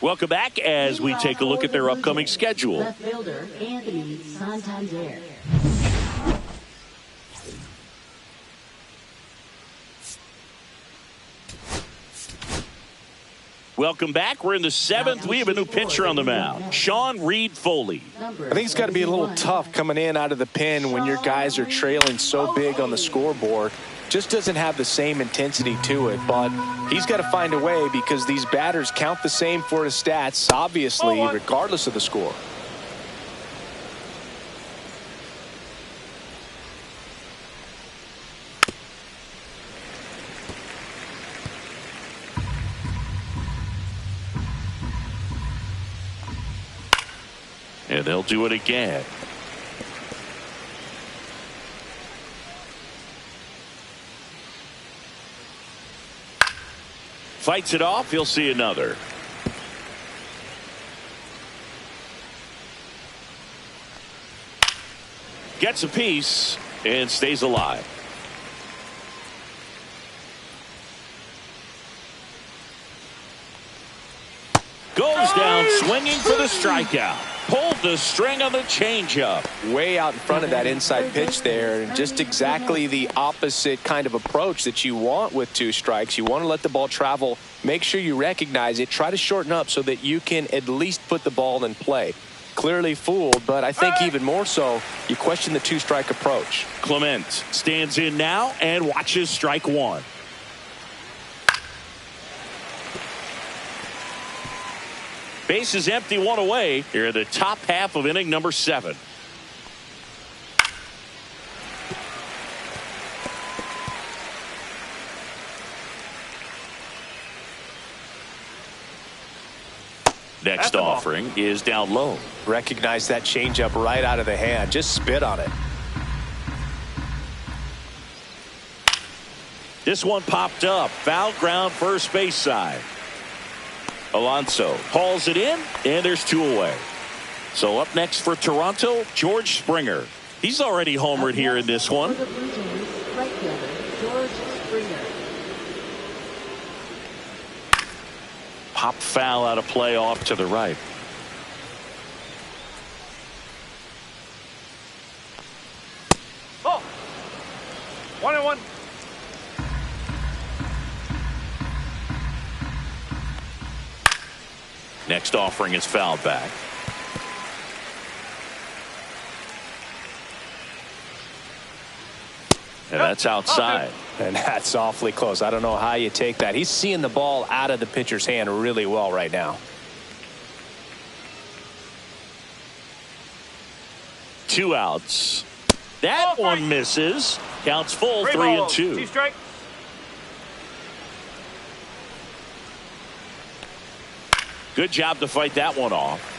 Welcome back as we take a look at their upcoming schedule. Left fielder Anthony Santander. Welcome back. We're in the 7th. We have a new pitcher on the mound, Sean Reed Foley. I think it's got to be a little tough coming in out of the pen when your guys are trailing so big on the scoreboard. Just doesn't have the same intensity to it, but he's got to find a way because these batters count the same for his stats, obviously, regardless of the score. And they'll do it again. Fights it off. He'll see another. Gets a piece and stays alive. Goes down swinging for the strikeout. Pulled the string on the changeup. Way out in front of that inside pitch there, and just exactly the opposite kind of approach that you want with 2 strikes. You want to let the ball travel. Make sure you recognize it. Try to shorten up so that you can at least put the ball in play. Clearly fooled, but I think even more so, you question the 2-strike approach. Clement stands in now and watches strike 1. Base is empty, one away here in the top half of inning number 7. Next offering is down low. Recognize that changeup right out of the hand. Just spit on it. This one popped up. Foul ground, first base side. Alonso hauls it in, and there's 2 away. So up next for Toronto, George Springer. He's already homered here in this one. For the Blue Jays, right fielder, George Springer. Pop foul out of play off to the right. Oh, 1-1. Next offering is fouled back. And that's outside. And that's awfully close. I don't know how you take that. He's seeing the ball out of the pitcher's hand really well right now. 2 outs. That one misses. Counts full, 3-2. 2 strike. Good job to fight that one off.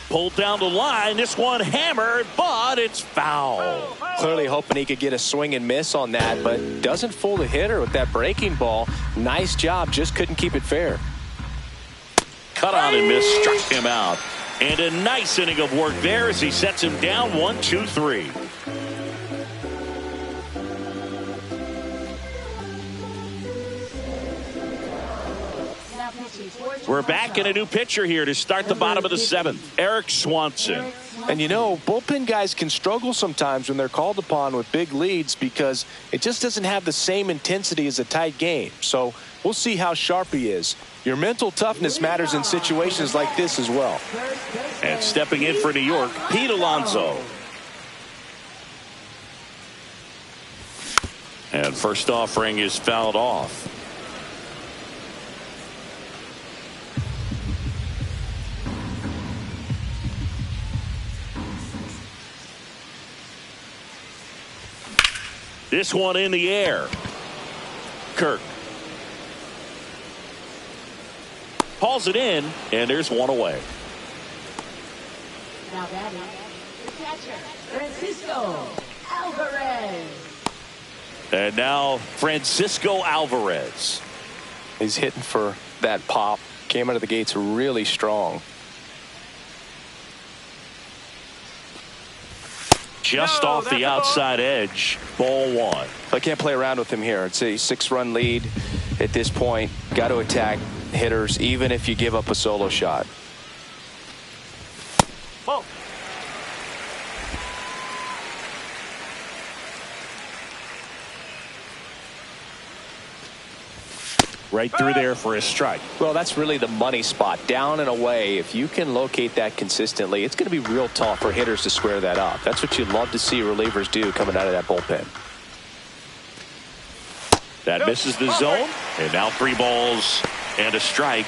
Pulled down the line. This one hammered, but it's foul. Clearly hoping he could get a swing and miss on that, but doesn't fool the hitter with that breaking ball. Nice job, just couldn't keep it fair. Cut on and miss, struck him out. And a nice inning of work there as he sets him down 1-2-3. We're back in a new pitcher here to start the bottom of the 7th. Eric Swanson. And you know, bullpen guys can struggle sometimes when they're called upon with big leads because it just doesn't have the same intensity as a tight game. So we'll see how sharp he is. Your mental toughness matters in situations like this as well. And stepping in for New York, Pete Alonso. And first offering is fouled off. This one in the air. Kirk hauls it in, and there's 1 away. Now batting, the catcher, Francisco Alvarez. And now Francisco Alvarez. He's hitting for that pop. Came out of the gates really strong. Just off the outside edge. Ball 1. I can't play around with him here. It's a 6-run lead at this point. Got to attack hitters even if you give up a solo shot. Ball. Right through there for a strike. Well, that's really the money spot. Down and away. If you can locate that consistently, it's going to be real tough for hitters to square that up. That's what you'd love to see relievers do coming out of that bullpen. That misses the zone. And now 3 balls and a strike.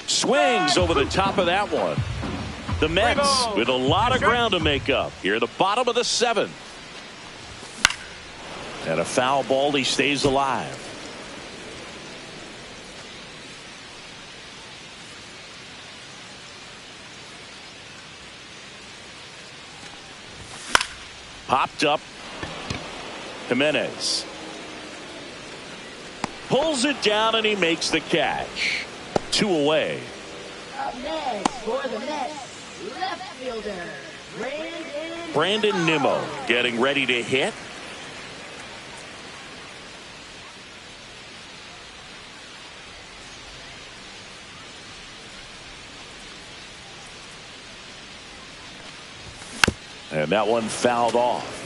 Swings over the top of that one. The Mets with a lot of ground to make up here at the bottom of the 7th. And a foul ball. He stays alive. Popped up. Jimenez pulls it down and he makes the catch. 2 away. Up next for the Mets, left fielder, Brandon Nimmo getting ready to hit. And that one fouled off.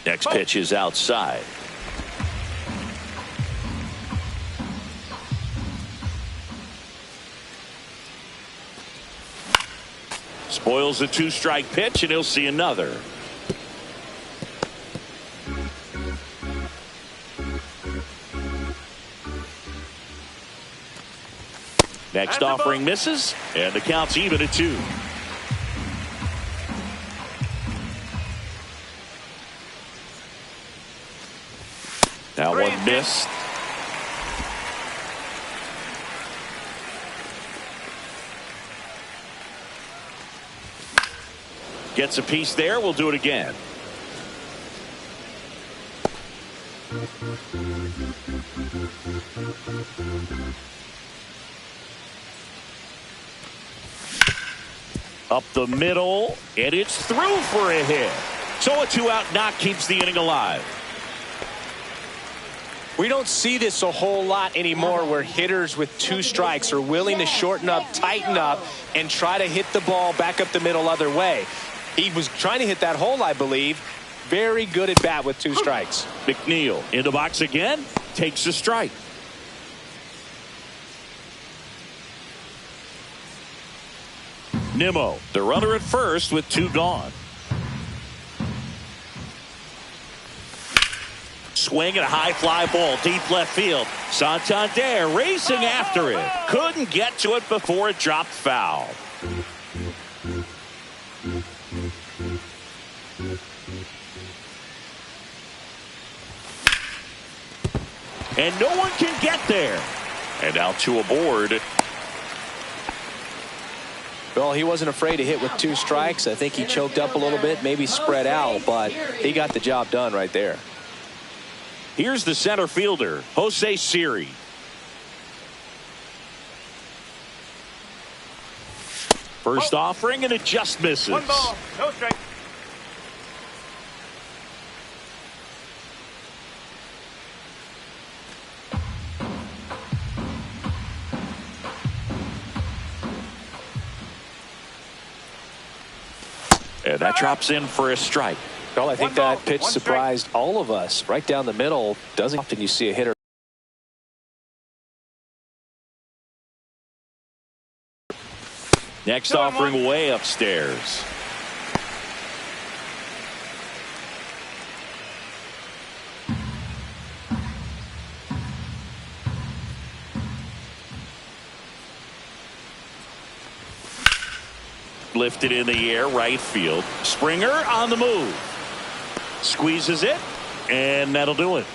Next pitch is outside. Spoils a 2-strike pitch, and he'll see another. Next offering misses, and the count's even at 2. Now one missed. Gets a piece there. We'll do it again. Up the middle, and it's through for a hit. So a 2-out knock keeps the inning alive. We don't see this a whole lot anymore where hitters with 2 strikes are willing to shorten up, tighten up, and try to hit the ball back up the middle other way. He was trying to hit that hole, I believe. Very good at bat with 2 strikes. McNeil in the box again, takes a strike. Nimmo, the runner at first with 2 gone. Swing and a high fly ball deep left field. Santander racing after it. Couldn't get to it before it dropped foul. And no one can get there. And now 2 aboard. Well, he wasn't afraid to hit with 2 strikes. I think he choked up a little bit, maybe spread out, but he got the job done right there. Here's the center fielder, Jose Siri. First offering, and it just misses. 1 ball, no strike. And that drops in for a strike. Well, I think that pitch surprised all of us. Right down the middle. Doesn't often you see a hitter. Next offering way upstairs. Lifted in the air, right field. Springer on the move. Squeezes it, and that'll do it.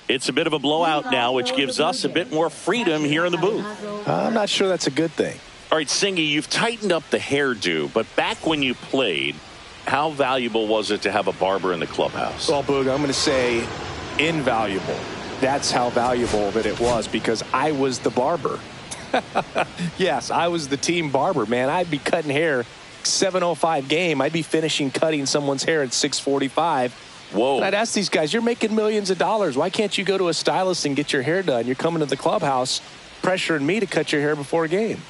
It's a bit of a blowout now, which gives us a bit more freedom here in the booth. I'm not sure that's a good thing. All right, Singy, you've tightened up the hairdo, but back when you played, how valuable was it to have a barber in the clubhouse? Well, Boog, I'm going to say invaluable. That's how valuable that it was, because I was the barber. Yes, I was the team barber, man. I'd be cutting hair 7:05 game. I'd be finishing cutting someone's hair at 6:45. Whoa. And I'd ask these guys, you're making millions of dollars. Why can't you go to a stylist and get your hair done? You're coming to the clubhouse pressuring me to cut your hair before a game.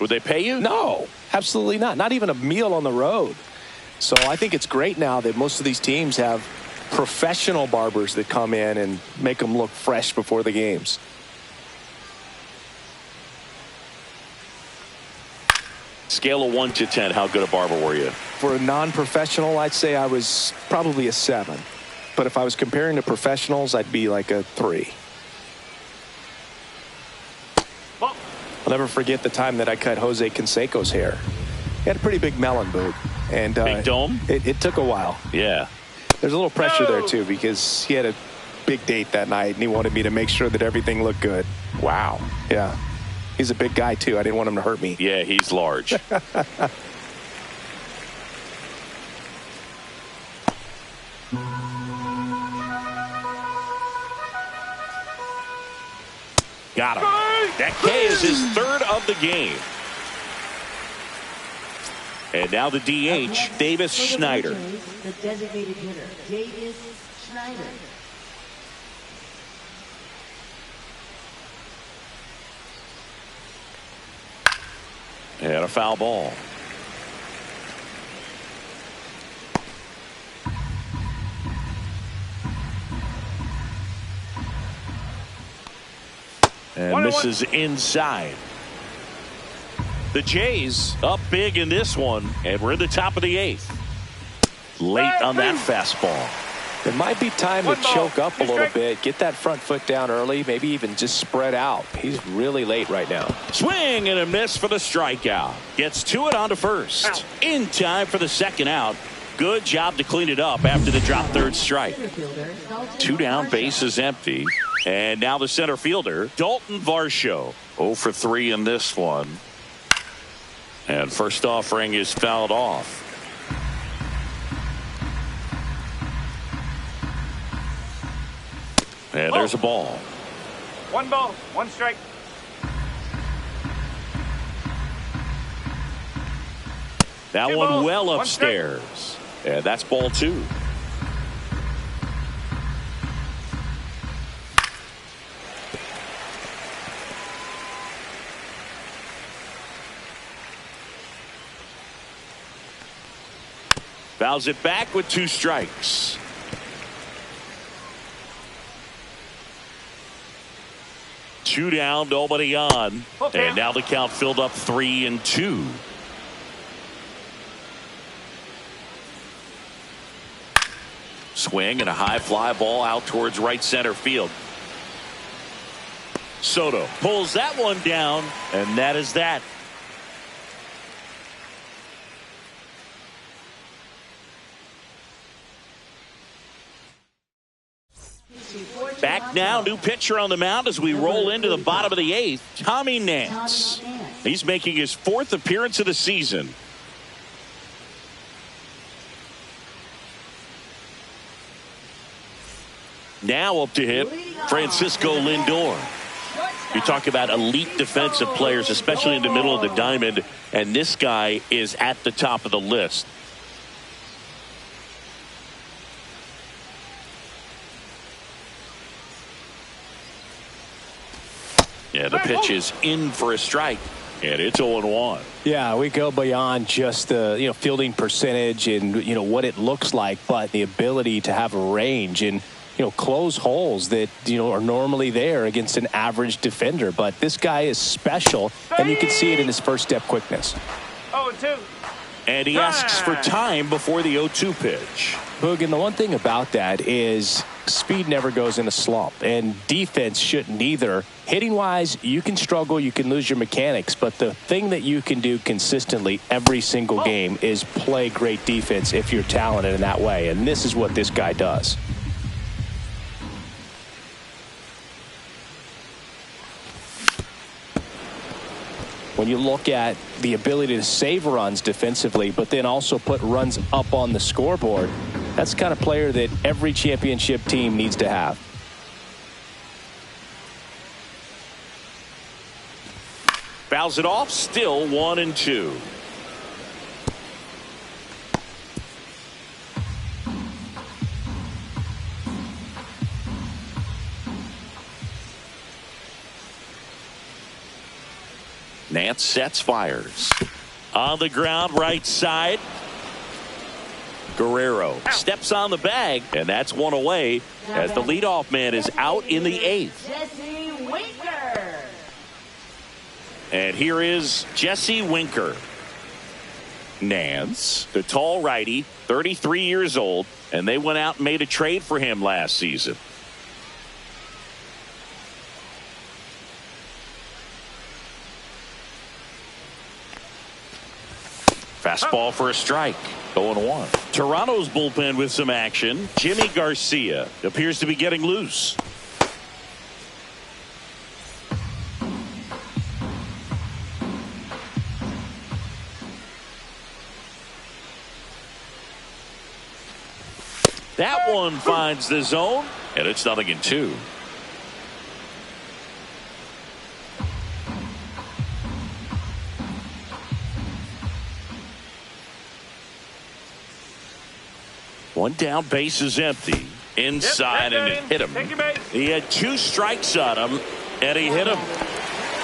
Would they pay you? No, absolutely not. Not even a meal on the road. So I think it's great now that most of these teams have professional barbers that come in and make them look fresh before the games. Scale of 1 to 10, how good a barber were you? For a non-professional, I'd say I was probably a 7. But if I was comparing to professionals, I'd be like a 3. Ball. I'll never forget the time that I cut Jose Canseco's hair. He had a pretty big melon boot. And big dome? It took a while. Yeah. There's a little pressure there, too, because he had a big date that night, and he wanted me to make sure that everything looked good. Wow. Yeah. He's a big guy, too. I didn't want him to hurt me. Yeah, he's large. Got him. That K is his 3rd of the game. And now the DH, Davis Schneider. The designated hitter, Davis Schneider. And a foul ball. And misses inside. The Jays up big in this one, and we're in the top of the 8th. Late on that fastball. It might be time to choke up a little bit, get that front foot down early, maybe even just spread out. He's really late right now. Swing and a miss for the strikeout. Gets to it on to first. In time for the 2nd out. Good job to clean it up after the drop 3rd strike. 2 down, base is empty. And now the center fielder, Dalton Varsho. 0 for 3 in this one. And first offering is fouled off. And there's a ball. 1 ball, 1 strike. That Two one balls, well 1 upstairs. And that's ball 2. Fouls it back with 2 strikes. Two down, nobody on. And now the count filled up 3-2. Swing and a high fly ball out towards right center field. Soto pulls that one down, and that is that. Back now, new pitcher on the mound as we roll into the bottom of the 8th, Tommy Nance. He's making his 4th appearance of the season. Now up to hit, Francisco Lindor. You talk about elite defensive players, especially in the middle of the diamond, and this guy is at the top of the list. Yeah, the pitch is in for a strike, and it's 0-1. Yeah, we go beyond just the fielding percentage and what it looks like, but the ability to have a range and close holes that are normally there against an average defender. But this guy is special, and you can see it in his first step quickness. 0-2. And he asks for time before the 0-2 pitch. Boog, and the one thing about that is speed never goes in a slump, and defense shouldn't either. Hitting-wise, you can struggle, you can lose your mechanics, but the thing that you can do consistently every single game is play great defense if you're talented in that way, and this is what this guy does. When you look at the ability to save runs defensively, but then also put runs up on the scoreboard, that's the kind of player that every championship team needs to have. Fouls it off, still 1-2. Nance sets, fires. On the ground, right side. Guerrero steps on the bag, and that's one away as the leadoff man is out in the 8th. Jesse Winker. And here is Jesse Winker. Nance, the tall righty, 33 years old, and they went out and made a trade for him last season. Fastball for a strike. 0-1. Toronto's bullpen with some action. Jimmy Garcia appears to be getting loose. That one finds the zone, and it's 0-2. One down, base is empty. Inside, and it hit him. He had 2 strikes on him, and he hit him.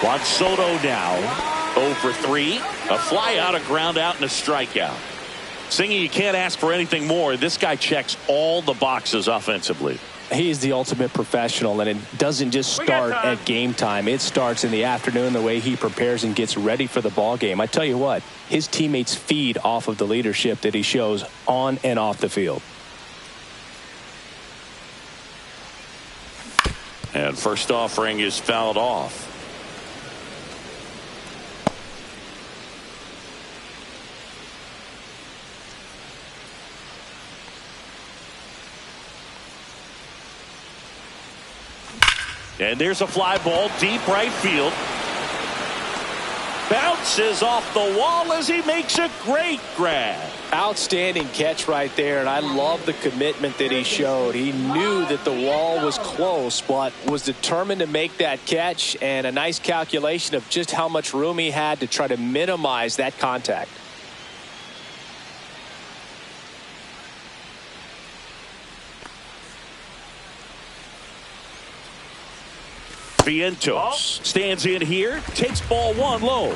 Juan Soto now 0 for 3. A fly out, a ground out, and a strikeout. Singy, you can't ask for anything more. This guy checks all the boxes offensively. He's the ultimate professional, and it doesn't just start at game time. It starts in the afternoon, the way he prepares and gets ready for the ball game. I tell you what, his teammates feed off of the leadership that he shows on and off the field. And first offering is fouled off. And there's a fly ball deep right field. Bounces off the wall as he makes a great grab. Outstanding catch right there, and I love the commitment that he showed. He knew that the wall was close, but was determined to make that catch, and a nice calculation of just how much room he had to try to minimize that contact. Vientos stands in here, takes ball 1 low.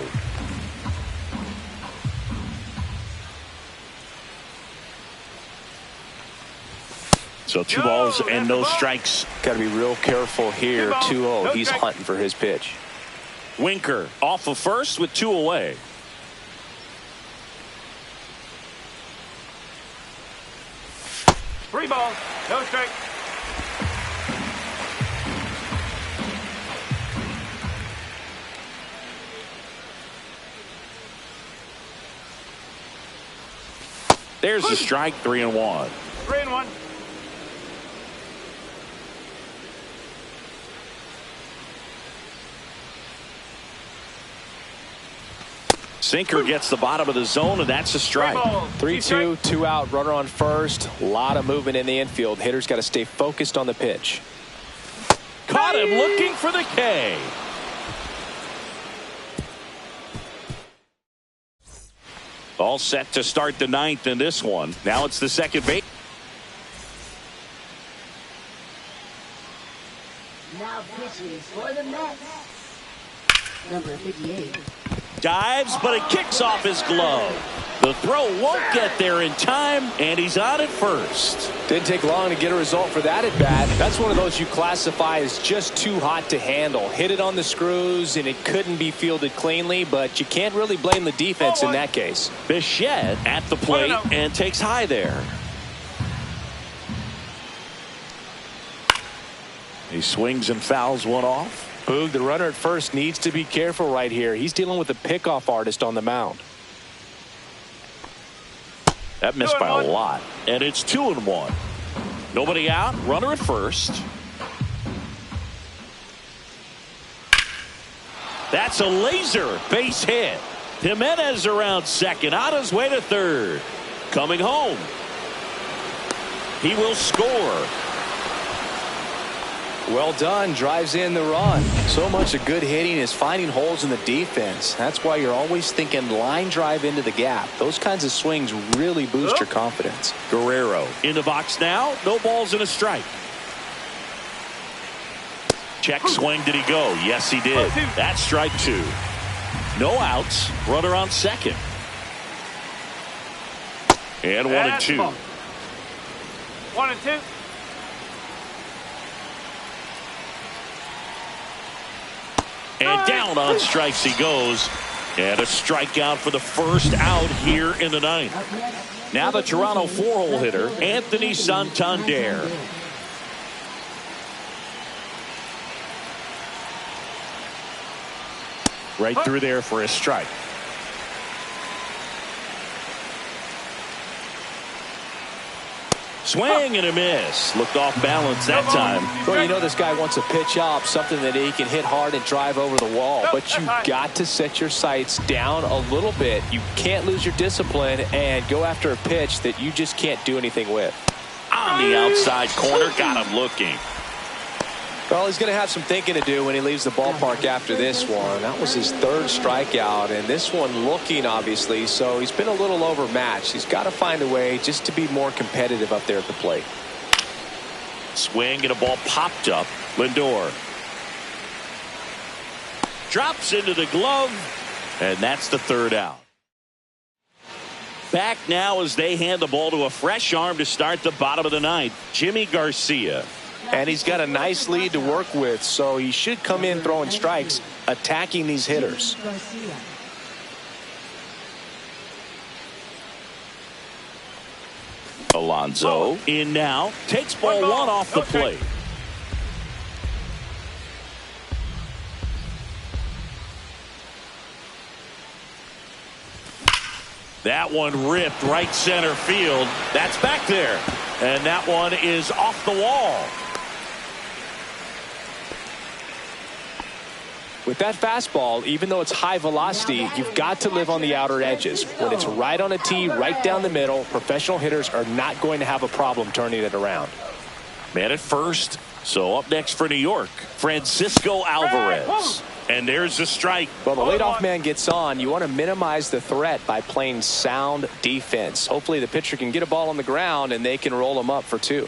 So 2 balls and no strikes. Got to be real careful here. 2-0. He's hunting for his pitch. Winker off of first with 2 away. Three balls, no strike. There's the strike. 3-1. 3-1. Sinker gets the bottom of the zone, and that's a strike. 3-2, 2 out, runner on first. A lot of movement in the infield. Hitter's got to stay focused on the pitch. Caught him looking for the K. All set to start the 9th in this one. Now it's the second base. Now pitching for the Mets. Number 58. Dives, but it kicks off his glove. The throw won't get there in time, and he's on at first. Didn't take long to get a result for that at bat. That's one of those you classify as just too hot to handle. Hit it on the screws, and it couldn't be fielded cleanly, but you can't really blame the defense in that case. Bichette at the plate and takes high there. He swings and fouls one off. Boog, the runner at first, needs to be careful right here. He's dealing with a pickoff artist on the mound. That missed by a lot. And it's 2-1. Nobody out. Runner at first. That's a laser base hit. Jimenez around second, on his way to third. Coming home. He will score. Well done. Drives in the run. So much of good hitting is finding holes in the defense. That's why you're always thinking line drive into the gap. Those kinds of swings really boost your confidence. Guerrero in the box now. No balls and a strike. Check swing. Did he go? Yes, he did. That's strike 2. No outs. Runner on second. And 1-2. Ball. 1-2. And down on strikes he goes. And a strikeout for the first out here in the ninth. Now the Toronto four-hole hitter, Anthony Santander. Right through there for a strike. Swing and a miss. Looked off balance that time. Well, you know this guy wants a pitch up, something that he can hit hard and drive over the wall. But you've got to set your sights down a little bit. You can't lose your discipline and go after a pitch that you just can't do anything with. On the outside corner, got him looking. Well, he's going to have some thinking to do when he leaves the ballpark after this one. That was his third strikeout, and this one looking, obviously, so he's been a little overmatched. He's got to find a way just to be more competitive up there at the plate. Swing and a ball popped up. Lindor drops into the glove, and that's the third out. Back now as they hand the ball to a fresh arm to start the bottom of the ninth, Jimmy Garcia. And he's got a nice lead to work with, so he should come in throwing strikes, attacking these hitters. Alonso in now, takes ball one off the plate. That one ripped right center field. That's back there. And that one is off the wall. With that fastball, even though it's high velocity, you've got to live on the outer edges. When it's right on a tee, right down the middle, professional hitters are not going to have a problem turning it around. Man at first. So up next for New York, Francisco Alvarez. And there's a strike. Well, the leadoff man gets on. You want to minimize the threat by playing sound defense. Hopefully the pitcher can get a ball on the ground and they can roll him up for two.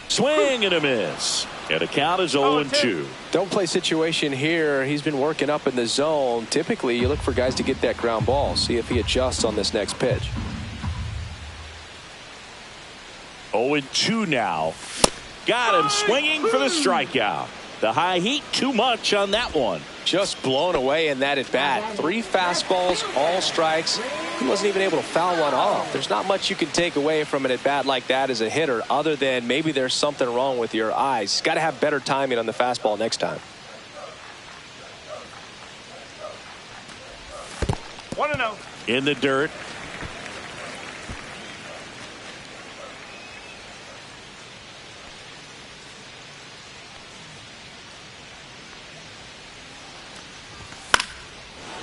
Swing and a miss. And the count is 0-2. Don't play situation here. He's been working up in the zone. Typically, you look for guys to get that ground ball. See if he adjusts on this next pitch. 0-2 now. Got him swinging for the strikeout. The high heat, too much on that one. Just blown away in that at bat. 3 fastballs, all strikes. He wasn't even able to foul one off. There's not much you can take away from an at bat like that as a hitter, other than maybe there's something wrong with your eyes. Got to have better timing on the fastball next time. 1-0. In the dirt.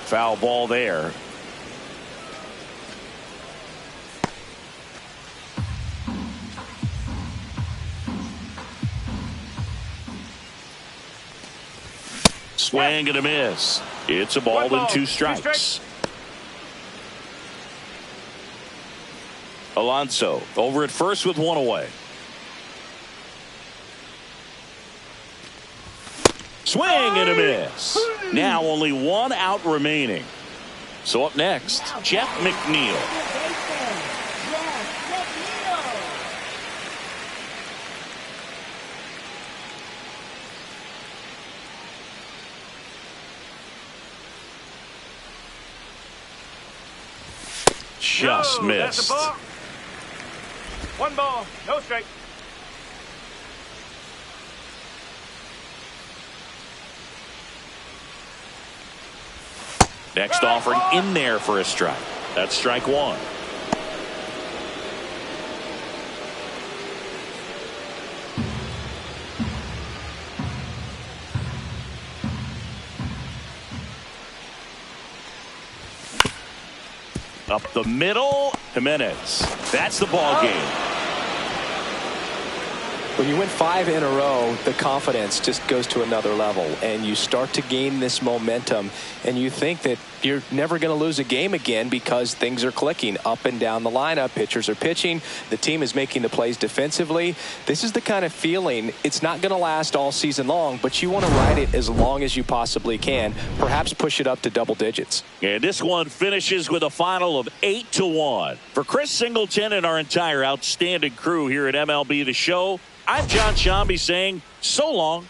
Foul ball there. Swing and a miss. It's a ball and 2 strikes. Alonso over at first with 1 away. Swing and a miss. Now only 1 out remaining. So up next, Jeff McNeil. Just missed. That's a ball. 1 ball, no strike. Next offering in there for a strike. That's strike 1. Up the middle, Jimenez. That's the ball game. When you win 5 in a row, the confidence just goes to another level, and you start to gain this momentum, and you think that you're never going to lose a game again because things are clicking up and down the lineup. Pitchers are pitching. The team is making the plays defensively. This is the kind of feeling, it's not going to last all season long, but you want to ride it as long as you possibly can. Perhaps push it up to double digits. And this one finishes with a final of 8-1. For Chris Singleton and our entire outstanding crew here at MLB The Show, I'm John Shambi saying so long.